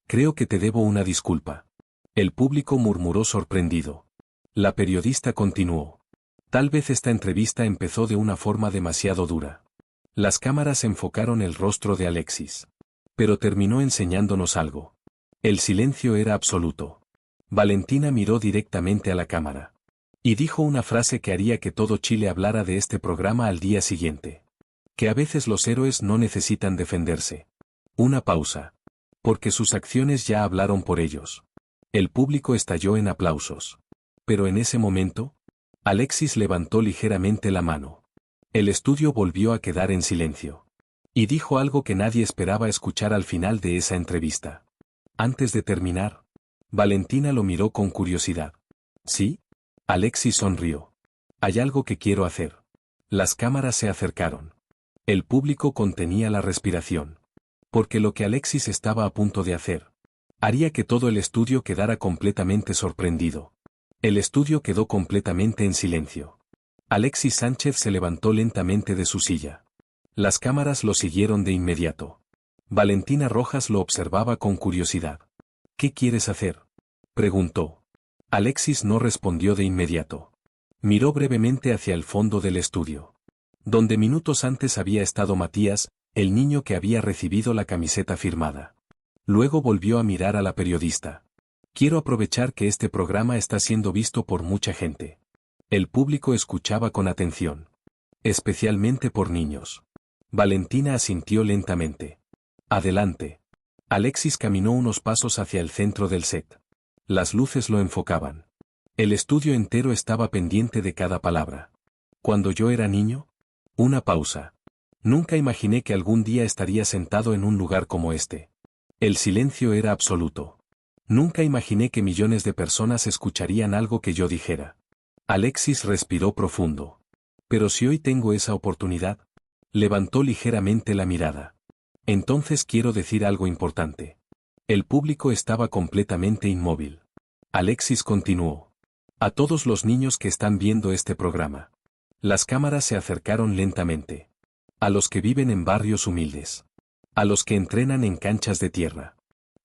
Creo que te debo una disculpa. El público murmuró sorprendido. La periodista continuó. Tal vez esta entrevista empezó de una forma demasiado dura. Las cámaras enfocaron el rostro de Alexis. Pero terminó enseñándonos algo. El silencio era absoluto. Valentina miró directamente a la cámara. Y dijo una frase que haría que todo Chile hablara de este programa al día siguiente. Que a veces los héroes no necesitan defenderse. Una pausa. Porque sus acciones ya hablaron por ellos. El público estalló en aplausos. Pero en ese momento, Alexis levantó ligeramente la mano. El estudio volvió a quedar en silencio. Y dijo algo que nadie esperaba escuchar al final de esa entrevista. Antes de terminar, Valentina lo miró con curiosidad. ¿Sí? Alexis sonrió. Hay algo que quiero hacer. Las cámaras se acercaron. El público contenía la respiración. Porque lo que Alexis estaba a punto de hacer haría que todo el estudio quedara completamente sorprendido. El estudio quedó completamente en silencio. Alexis Sánchez se levantó lentamente de su silla. Las cámaras lo siguieron de inmediato. Valentina Rojas lo observaba con curiosidad. ¿Qué quieres hacer? Preguntó. Alexis no respondió de inmediato. Miró brevemente hacia el fondo del estudio. Donde minutos antes había estado Matías, el niño que había recibido la camiseta firmada. Luego volvió a mirar a la periodista. Quiero aprovechar que este programa está siendo visto por mucha gente. El público escuchaba con atención. Especialmente por niños. Valentina asintió lentamente. Adelante. Alexis caminó unos pasos hacia el centro del set. Las luces lo enfocaban. El estudio entero estaba pendiente de cada palabra. Cuando yo era niño. Una pausa. Nunca imaginé que algún día estaría sentado en un lugar como este. El silencio era absoluto. Nunca imaginé que millones de personas escucharían algo que yo dijera. Alexis respiró profundo. Pero si hoy tengo esa oportunidad. Levantó ligeramente la mirada. Entonces quiero decir algo importante. El público estaba completamente inmóvil. Alexis continuó. A todos los niños que están viendo este programa. Las cámaras se acercaron lentamente. A los que viven en barrios humildes. A los que entrenan en canchas de tierra.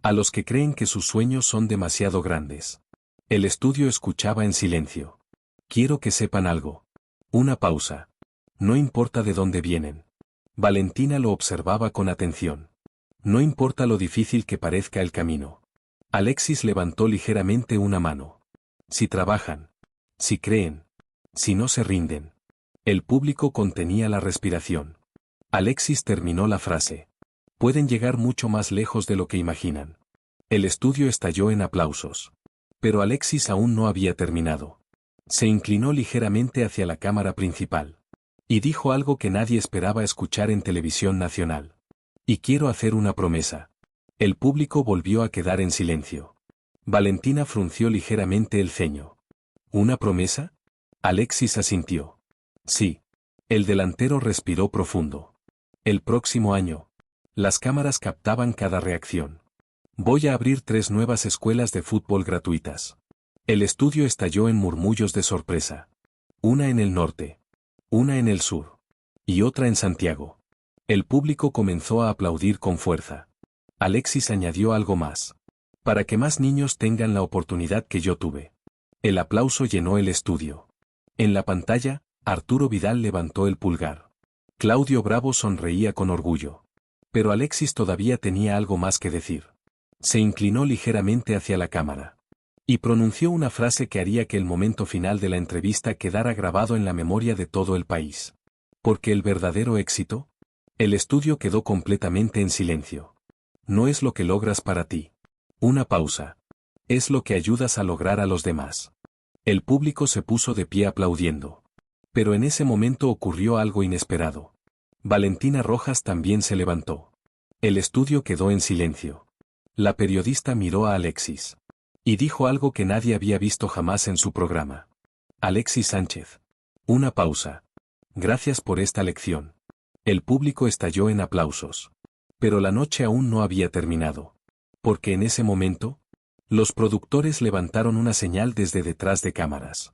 A los que creen que sus sueños son demasiado grandes. El estudio escuchaba en silencio. Quiero que sepan algo. Una pausa. No importa de dónde vienen. Valentina lo observaba con atención. No importa lo difícil que parezca el camino. Alexis levantó ligeramente una mano. Si trabajan. Si creen. Si no se rinden. El público contenía la respiración. Alexis terminó la frase. Pueden llegar mucho más lejos de lo que imaginan. El estudio estalló en aplausos. Pero Alexis aún no había terminado. Se inclinó ligeramente hacia la cámara principal. Y dijo algo que nadie esperaba escuchar en televisión nacional. Y quiero hacer una promesa. El público volvió a quedar en silencio. Valentina frunció ligeramente el ceño. ¿Una promesa? Alexis asintió. Sí. El delantero respiró profundo. El próximo año. Las cámaras captaban cada reacción. Voy a abrir 3 nuevas escuelas de fútbol gratuitas. El estudio estalló en murmullos de sorpresa. Una en el norte. Una en el sur. Y otra en Santiago. El público comenzó a aplaudir con fuerza. Alexis añadió algo más. Para que más niños tengan la oportunidad que yo tuve. El aplauso llenó el estudio. En la pantalla, Arturo Vidal levantó el pulgar. Claudio Bravo sonreía con orgullo. Pero Alexis todavía tenía algo más que decir. Se inclinó ligeramente hacia la cámara. Y pronunció una frase que haría que el momento final de la entrevista quedara grabado en la memoria de todo el país. Porque el verdadero éxito. El estudio quedó completamente en silencio. No es lo que logras para ti. Una pausa. Es lo que ayudas a lograr a los demás. El público se puso de pie aplaudiendo. Pero en ese momento ocurrió algo inesperado. Valentina Rojas también se levantó. El estudio quedó en silencio. La periodista miró a Alexis. Y dijo algo que nadie había visto jamás en su programa. Alexis Sánchez. Una pausa. Gracias por esta lección. El público estalló en aplausos. Pero la noche aún no había terminado. Porque en ese momento, los productores levantaron una señal desde detrás de cámaras.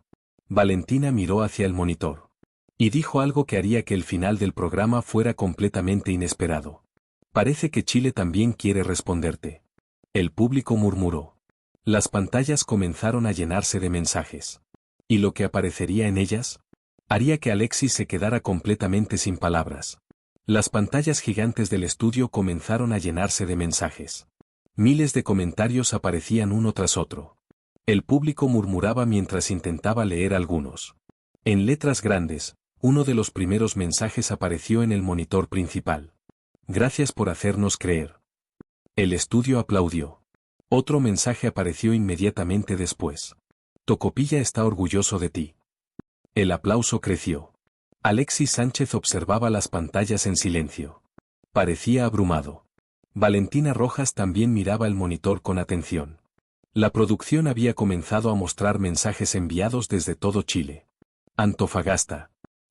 Valentina miró hacia el monitor. Y dijo algo que haría que el final del programa fuera completamente inesperado. Parece que Chile también quiere responderte. El público murmuró. Las pantallas comenzaron a llenarse de mensajes. ¿Y lo que aparecería en ellas? Haría que Alexis se quedara completamente sin palabras. Las pantallas gigantes del estudio comenzaron a llenarse de mensajes. Miles de comentarios aparecían uno tras otro. El público murmuraba mientras intentaba leer algunos. En letras grandes, uno de los primeros mensajes apareció en el monitor principal. Gracias por hacernos creer. El estudio aplaudió. Otro mensaje apareció inmediatamente después. Tocopilla está orgulloso de ti. El aplauso creció. Alexis Sánchez observaba las pantallas en silencio. Parecía abrumado. Valentina Rojas también miraba el monitor con atención. La producción había comenzado a mostrar mensajes enviados desde todo Chile. Antofagasta.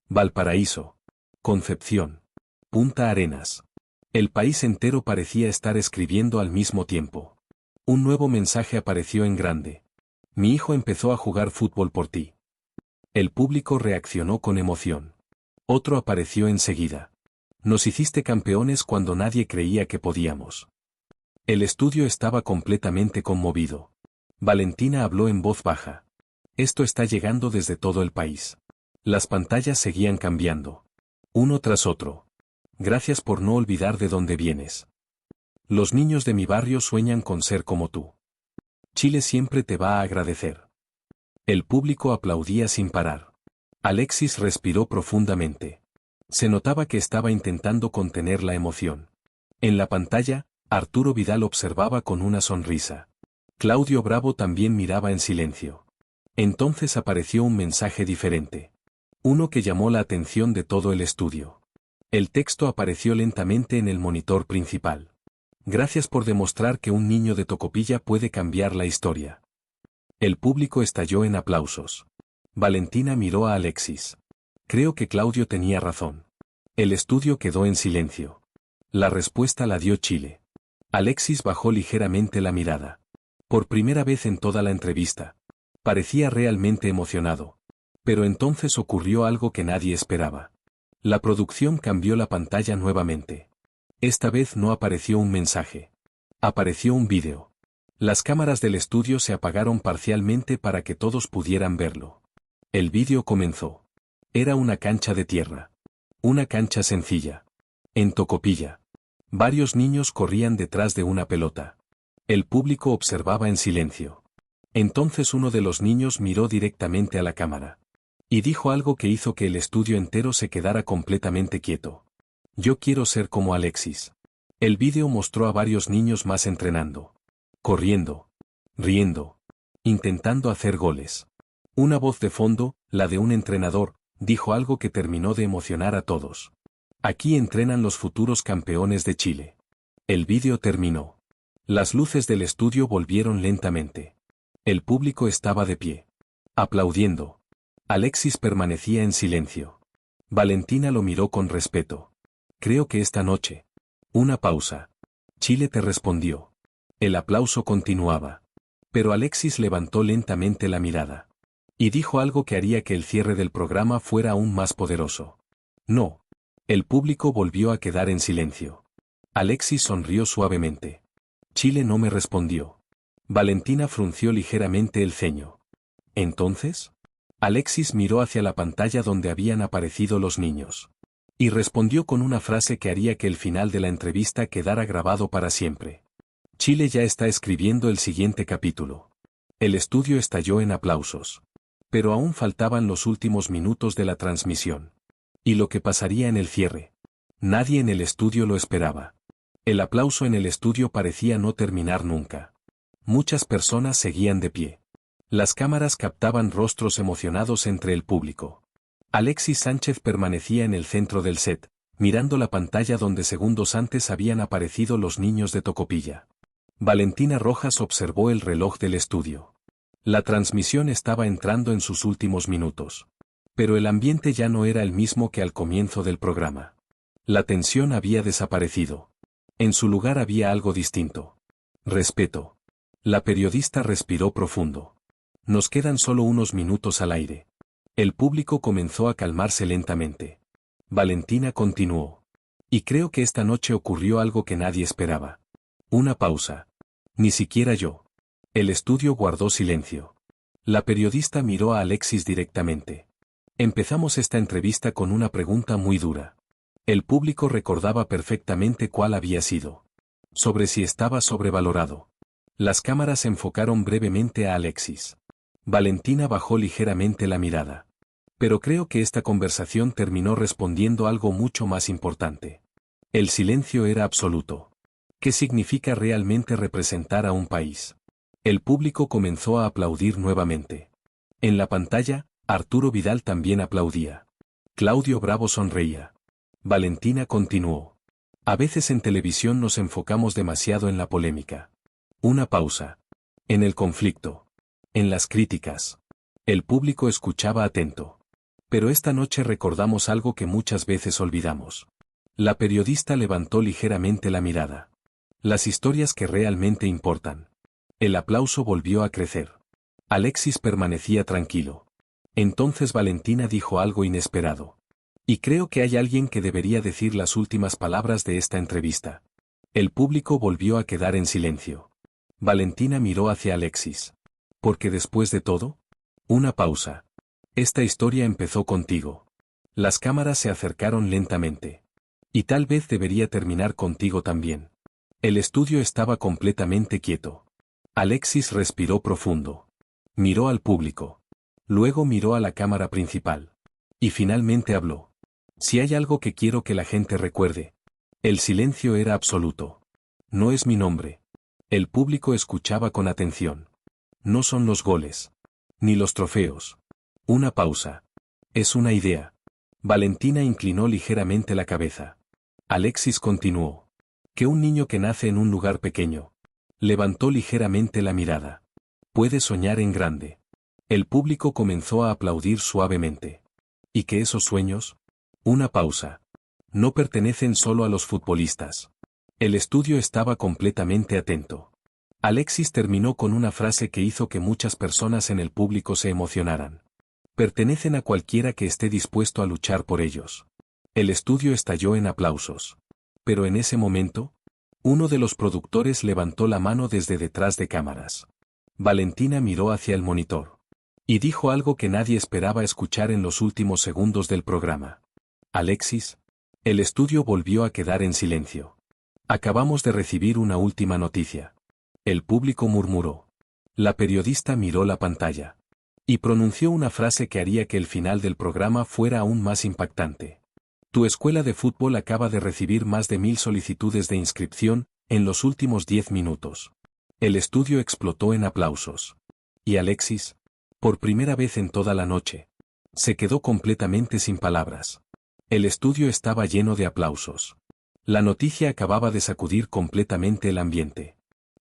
Valparaíso. Concepción. Punta Arenas. El país entero parecía estar escribiendo al mismo tiempo. Un nuevo mensaje apareció en grande. Mi hijo empezó a jugar fútbol por ti. El público reaccionó con emoción. Otro apareció enseguida. Nos hiciste campeones cuando nadie creía que podíamos. El estudio estaba completamente conmovido. Valentina habló en voz baja. Esto está llegando desde todo el país. Las pantallas seguían cambiando. Uno tras otro. Gracias por no olvidar de dónde vienes. Los niños de mi barrio sueñan con ser como tú. Chile siempre te va a agradecer. El público aplaudía sin parar. Alexis respiró profundamente. Se notaba que estaba intentando contener la emoción. En la pantalla, Arturo Vidal observaba con una sonrisa. Claudio Bravo también miraba en silencio. Entonces apareció un mensaje diferente. Uno que llamó la atención de todo el estudio. El texto apareció lentamente en el monitor principal. Gracias por demostrar que un niño de Tocopilla puede cambiar la historia. El público estalló en aplausos. Valentina miró a Alexis. Creo que Claudio tenía razón. El estudio quedó en silencio. La respuesta la dio Chile. Alexis bajó ligeramente la mirada. Por primera vez en toda la entrevista. Parecía realmente emocionado. Pero entonces ocurrió algo que nadie esperaba. La producción cambió la pantalla nuevamente. Esta vez no apareció un mensaje. Apareció un vídeo. Las cámaras del estudio se apagaron parcialmente para que todos pudieran verlo. El vídeo comenzó. Era una cancha de tierra. Una cancha sencilla. En Tocopilla. Varios niños corrían detrás de una pelota. El público observaba en silencio. Entonces uno de los niños miró directamente a la cámara. Y dijo algo que hizo que el estudio entero se quedara completamente quieto. Yo quiero ser como Alexis. El vídeo mostró a varios niños más entrenando. Corriendo. Riendo. Intentando hacer goles. Una voz de fondo, la de un entrenador, dijo algo que terminó de emocionar a todos. Aquí entrenan los futuros campeones de Chile. El vídeo terminó. Las luces del estudio volvieron lentamente. El público estaba de pie. Aplaudiendo. Alexis permanecía en silencio. Valentina lo miró con respeto. Creo que esta noche. Una pausa. Chile te respondió. El aplauso continuaba. Pero Alexis levantó lentamente la mirada. Y dijo algo que haría que el cierre del programa fuera aún más poderoso. No. El público volvió a quedar en silencio. Alexis sonrió suavemente. Chile no me respondió. Valentina frunció ligeramente el ceño. ¿Entonces? Alexis miró hacia la pantalla donde habían aparecido los niños. Y respondió con una frase que haría que el final de la entrevista quedara grabado para siempre. Chile ya está escribiendo el siguiente capítulo. El estudio estalló en aplausos. Pero aún faltaban los últimos minutos de la transmisión. ¿Y lo que pasaría en el cierre? Nadie en el estudio lo esperaba. El aplauso en el estudio parecía no terminar nunca. Muchas personas seguían de pie. Las cámaras captaban rostros emocionados entre el público. Alexis Sánchez permanecía en el centro del set, mirando la pantalla donde segundos antes habían aparecido los niños de Tocopilla. Valentina Rojas observó el reloj del estudio. La transmisión estaba entrando en sus últimos minutos. Pero el ambiente ya no era el mismo que al comienzo del programa. La tensión había desaparecido. En su lugar había algo distinto. Respeto. La periodista respiró profundo. Nos quedan solo unos minutos al aire. El público comenzó a calmarse lentamente. Valentina continuó. Y creo que esta noche ocurrió algo que nadie esperaba. Una pausa. Ni siquiera yo. El estudio guardó silencio. La periodista miró a Alexis directamente. Empezamos esta entrevista con una pregunta muy dura. El público recordaba perfectamente cuál había sido. Sobre si estaba sobrevalorado. Las cámaras enfocaron brevemente a Alexis. Valentina bajó ligeramente la mirada. Pero creo que esta conversación terminó respondiendo algo mucho más importante. El silencio era absoluto. ¿Qué significa realmente representar a un país? El público comenzó a aplaudir nuevamente. En la pantalla, Arturo Vidal también aplaudía. Claudio Bravo sonreía. Valentina continuó. A veces en televisión nos enfocamos demasiado en la polémica. Una pausa. En el conflicto. En las críticas. El público escuchaba atento. Pero esta noche recordamos algo que muchas veces olvidamos. La periodista levantó ligeramente la mirada. Las historias que realmente importan. El aplauso volvió a crecer. Alexis permanecía tranquilo. Entonces Valentina dijo algo inesperado. Y creo que hay alguien que debería decir las últimas palabras de esta entrevista. El público volvió a quedar en silencio. Valentina miró hacia Alexis. Porque después de todo, una pausa. Esta historia empezó contigo. Las cámaras se acercaron lentamente. Y tal vez debería terminar contigo también. El estudio estaba completamente quieto. Alexis respiró profundo. Miró al público. Luego miró a la cámara principal. Y finalmente habló. Si hay algo que quiero que la gente recuerde. El silencio era absoluto. No es mi nombre. El público escuchaba con atención. No son los goles. Ni los trofeos. Una pausa. Es una idea. Valentina inclinó ligeramente la cabeza. Alexis continuó. Que un niño que nace en un lugar pequeño. Levantó ligeramente la mirada. Puede soñar en grande. El público comenzó a aplaudir suavemente. ¿Y que esos sueños? Una pausa. No pertenecen solo a los futbolistas. El estudio estaba completamente atento. Alexis terminó con una frase que hizo que muchas personas en el público se emocionaran. Pertenecen a cualquiera que esté dispuesto a luchar por ellos. El estudio estalló en aplausos. Pero en ese momento, uno de los productores levantó la mano desde detrás de cámaras. Valentina miró hacia el monitor. Y dijo algo que nadie esperaba escuchar en los últimos segundos del programa. Alexis. El estudio volvió a quedar en silencio. Acabamos de recibir una última noticia. El público murmuró. La periodista miró la pantalla. Y pronunció una frase que haría que el final del programa fuera aún más impactante. Tu escuela de fútbol acaba de recibir más de 1000 solicitudes de inscripción en los últimos 10 minutos. El estudio explotó en aplausos. Y Alexis, por primera vez en toda la noche, se quedó completamente sin palabras. El estudio estaba lleno de aplausos. La noticia acababa de sacudir completamente el ambiente.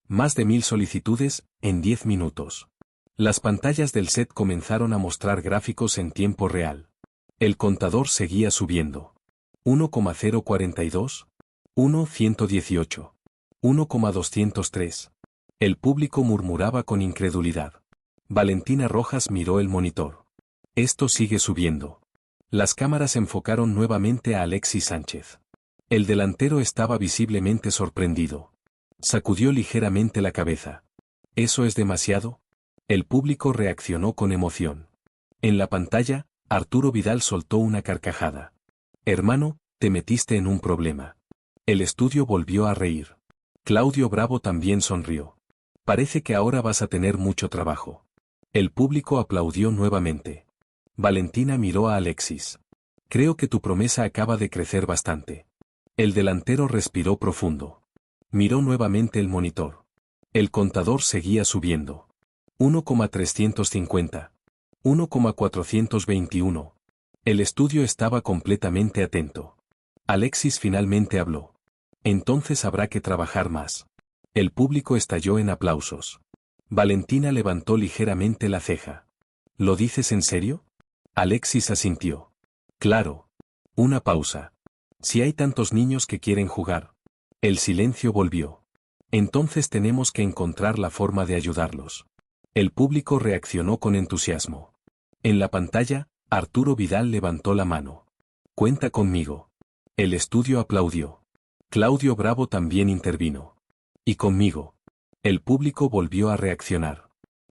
Más de 1000 solicitudes en 10 minutos. Las pantallas del set comenzaron a mostrar gráficos en tiempo real. El contador seguía subiendo. 1,042. 1,118. 1,203. El público murmuraba con incredulidad. Valentina Rojas miró el monitor. Esto sigue subiendo. Las cámaras enfocaron nuevamente a Alexis Sánchez. El delantero estaba visiblemente sorprendido. Sacudió ligeramente la cabeza. ¿Eso es demasiado? El público reaccionó con emoción. En la pantalla, Arturo Vidal soltó una carcajada. Hermano, te metiste en un problema. El estudio volvió a reír. Claudio Bravo también sonrió. Parece que ahora vas a tener mucho trabajo. El público aplaudió nuevamente. Valentina miró a Alexis. Creo que tu promesa acaba de crecer bastante. El delantero respiró profundo. Miró nuevamente el monitor. El contador seguía subiendo. 1,350. 1,421. El estudio estaba completamente atento. Alexis finalmente habló. Entonces habrá que trabajar más. El público estalló en aplausos. Valentina levantó ligeramente la ceja. ¿Lo dices en serio? Alexis asintió. Claro. Una pausa. Si hay tantos niños que quieren jugar. El silencio volvió. Entonces tenemos que encontrar la forma de ayudarlos. El público reaccionó con entusiasmo. En la pantalla, Arturo Vidal levantó la mano. Cuenta conmigo. El estudio aplaudió. Claudio Bravo también intervino. Y conmigo. El público volvió a reaccionar.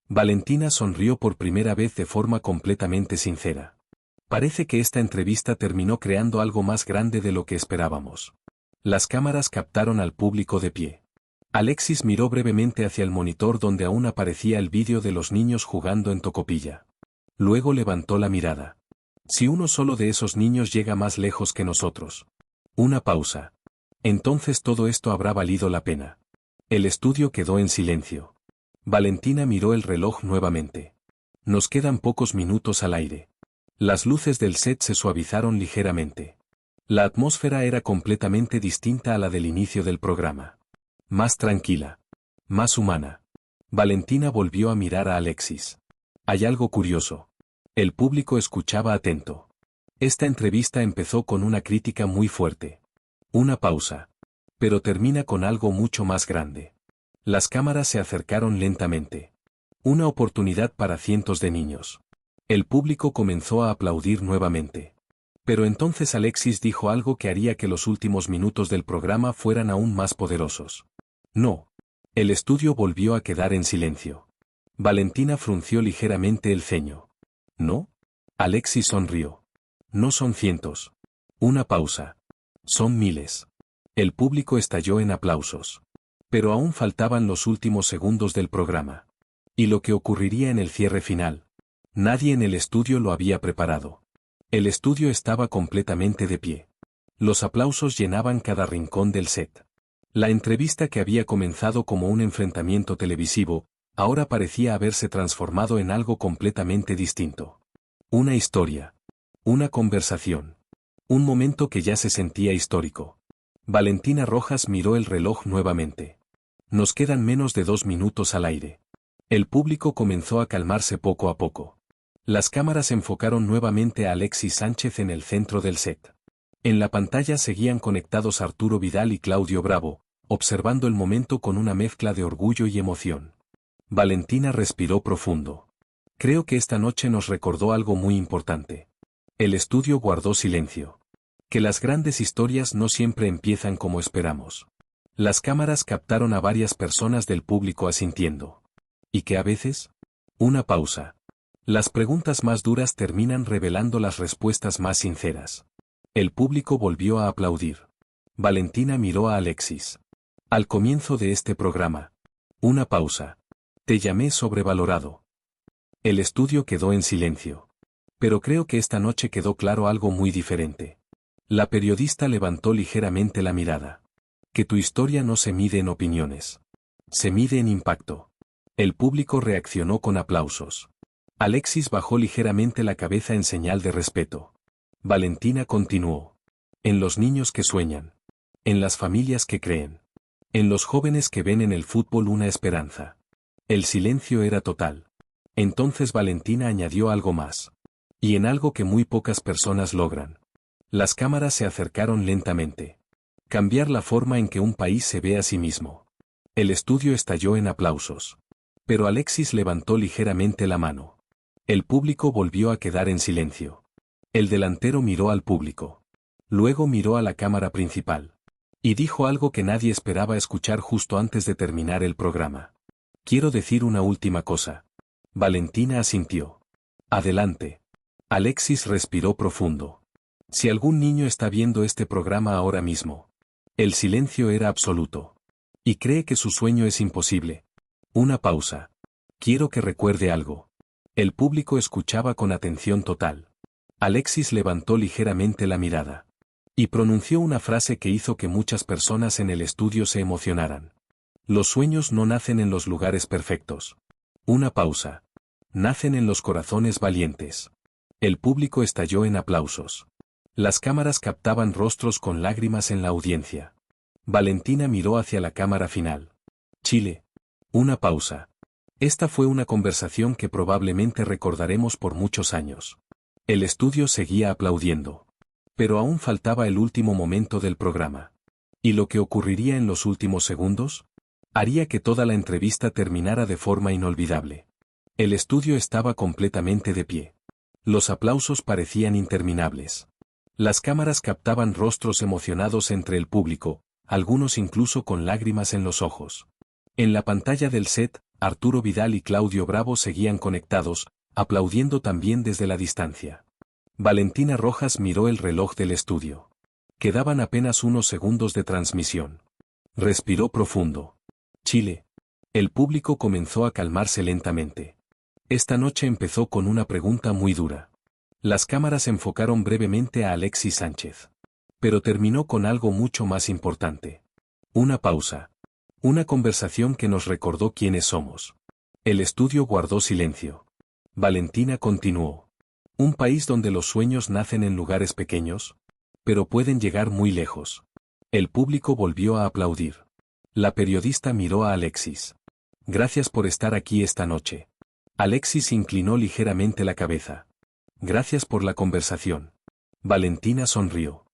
Valentina sonrió por primera vez de forma completamente sincera. Parece que esta entrevista terminó creando algo más grande de lo que esperábamos. Las cámaras captaron al público de pie. Alexis miró brevemente hacia el monitor donde aún aparecía el vídeo de los niños jugando en Tocopilla. Luego levantó la mirada. Si uno solo de esos niños llega más lejos que nosotros. Una pausa. Entonces todo esto habrá valido la pena. El estudio quedó en silencio. Valentina miró el reloj nuevamente. Nos quedan pocos minutos al aire. Las luces del set se suavizaron ligeramente. La atmósfera era completamente distinta a la del inicio del programa. Más tranquila. Más humana. Valentina volvió a mirar a Alexis. Hay algo curioso. El público escuchaba atento. Esta entrevista empezó con una crítica muy fuerte. Una pausa. Pero termina con algo mucho más grande. Las cámaras se acercaron lentamente. Una oportunidad para cientos de niños. El público comenzó a aplaudir nuevamente. Pero entonces Alexis dijo algo que haría que los últimos minutos del programa fueran aún más poderosos. No. El estudio volvió a quedar en silencio. Valentina frunció ligeramente el ceño. ¿No? Alexis sonrió. No son cientos. Una pausa. Son miles. El público estalló en aplausos. Pero aún faltaban los últimos segundos del programa. ¿Y lo que ocurriría en el cierre final? Nadie en el estudio lo había preparado. El estudio estaba completamente de pie. Los aplausos llenaban cada rincón del set. La entrevista que había comenzado como un enfrentamiento televisivo, ahora parecía haberse transformado en algo completamente distinto. Una historia. Una conversación. Un momento que ya se sentía histórico. Valentina Rojas miró el reloj nuevamente. Nos quedan menos de 2 minutos al aire. El público comenzó a calmarse poco a poco. Las cámaras enfocaron nuevamente a Alexis Sánchez en el centro del set. En la pantalla seguían conectados Arturo Vidal y Claudio Bravo, observando el momento con una mezcla de orgullo y emoción. Valentina respiró profundo. Creo que esta noche nos recordó algo muy importante. El estudio guardó silencio. Que las grandes historias no siempre empiezan como esperamos. Las cámaras captaron a varias personas del público asintiendo. Y que a veces, una pausa. Las preguntas más duras terminan revelando las respuestas más sinceras. El público volvió a aplaudir. Valentina miró a Alexis. Al comienzo de este programa. Una pausa. Te llamé sobrevalorado. El estudio quedó en silencio. Pero creo que esta noche quedó claro algo muy diferente. La periodista levantó ligeramente la mirada. Que tu historia no se mide en opiniones. Se mide en impacto. El público reaccionó con aplausos. Alexis bajó ligeramente la cabeza en señal de respeto. Valentina continuó. En los niños que sueñan. En las familias que creen. En los jóvenes que ven en el fútbol una esperanza. El silencio era total. Entonces Valentina añadió algo más. Y en algo que muy pocas personas logran. Las cámaras se acercaron lentamente. Cambiar la forma en que un país se ve a sí mismo. El estudio estalló en aplausos. Pero Alexis levantó ligeramente la mano. El público volvió a quedar en silencio. El delantero miró al público. Luego miró a la cámara principal. Y dijo algo que nadie esperaba escuchar justo antes de terminar el programa. Quiero decir una última cosa. Valentina asintió. Adelante. Alexis respiró profundo. Si algún niño está viendo este programa ahora mismo. El silencio era absoluto. Y cree que su sueño es imposible. Una pausa. Quiero que recuerde algo. El público escuchaba con atención total. Alexis levantó ligeramente la mirada. Y pronunció una frase que hizo que muchas personas en el estudio se emocionaran. Los sueños no nacen en los lugares perfectos. Una pausa. Nacen en los corazones valientes. El público estalló en aplausos. Las cámaras captaban rostros con lágrimas en la audiencia. Valentina miró hacia la cámara final. Chile. Una pausa. Esta fue una conversación que probablemente recordaremos por muchos años. El estudio seguía aplaudiendo. Pero aún faltaba el último momento del programa. ¿Y lo que ocurriría en los últimos segundos? Haría que toda la entrevista terminara de forma inolvidable. El estudio estaba completamente de pie. Los aplausos parecían interminables. Las cámaras captaban rostros emocionados entre el público, algunos incluso con lágrimas en los ojos. En la pantalla del set, Arturo Vidal y Claudio Bravo seguían conectados, aplaudiendo también desde la distancia. Valentina Rojas miró el reloj del estudio. Quedaban apenas unos segundos de transmisión. Respiró profundo. Chile. El público comenzó a calmarse lentamente. Esta noche empezó con una pregunta muy dura. Las cámaras enfocaron brevemente a Alexis Sánchez. Pero terminó con algo mucho más importante. Una pausa. Una conversación que nos recordó quiénes somos. El estudio guardó silencio. Valentina continuó. Un país donde los sueños nacen en lugares pequeños, pero pueden llegar muy lejos. El público volvió a aplaudir. La periodista miró a Alexis. Gracias por estar aquí esta noche. Alexis inclinó ligeramente la cabeza. Gracias por la conversación. Valentina sonrió.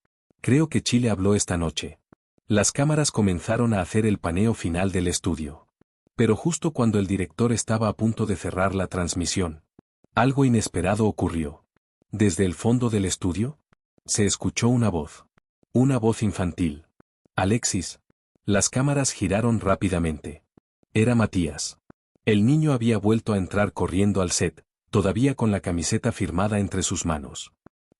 Creo que Chile habló esta noche. Las cámaras comenzaron a hacer el paneo final del estudio. Pero justo cuando el director estaba a punto de cerrar la transmisión, algo inesperado ocurrió. Desde el fondo del estudio, se escuchó una voz. Una voz infantil. Alexis. Las cámaras giraron rápidamente. Era Matías. El niño había vuelto a entrar corriendo al set, todavía con la camiseta firmada entre sus manos.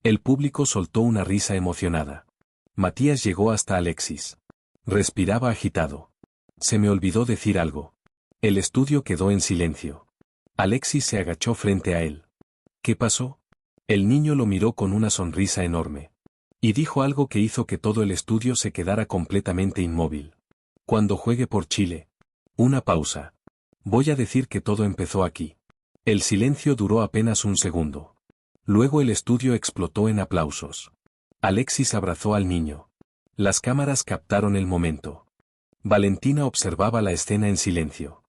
El público soltó una risa emocionada. Matías llegó hasta Alexis. Respiraba agitado. Se me olvidó decir algo. El estudio quedó en silencio. Alexis se agachó frente a él. ¿Qué pasó? El niño lo miró con una sonrisa enorme. Y dijo algo que hizo que todo el estudio se quedara completamente inmóvil. Cuando juegue por Chile. Una pausa. Voy a decir que todo empezó aquí. El silencio duró apenas un segundo. Luego el estudio explotó en aplausos. Alexis abrazó al niño. Las cámaras captaron el momento. Valentina observaba la escena en silencio.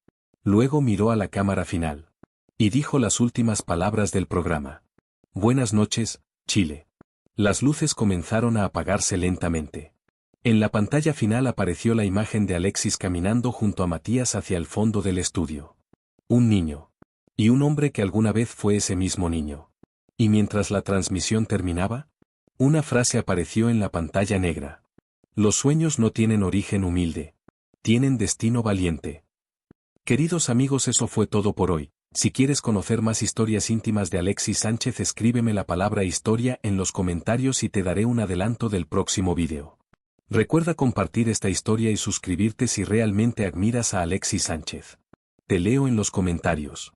Luego miró a la cámara final. Y dijo las últimas palabras del programa. Buenas noches, Chile. Las luces comenzaron a apagarse lentamente. En la pantalla final apareció la imagen de Alexis caminando junto a Matías hacia el fondo del estudio. Un niño. Y un hombre que alguna vez fue ese mismo niño. Y mientras la transmisión terminaba, una frase apareció en la pantalla negra. Los sueños no tienen origen humilde. Tienen destino valiente. Queridos amigos, eso fue todo por hoy. Si quieres conocer más historias íntimas de Alexis Sánchez, escríbeme la palabra historia en los comentarios y te daré un adelanto del próximo vídeo. Recuerda compartir esta historia y suscribirte si realmente admiras a Alexis Sánchez. Te leo en los comentarios.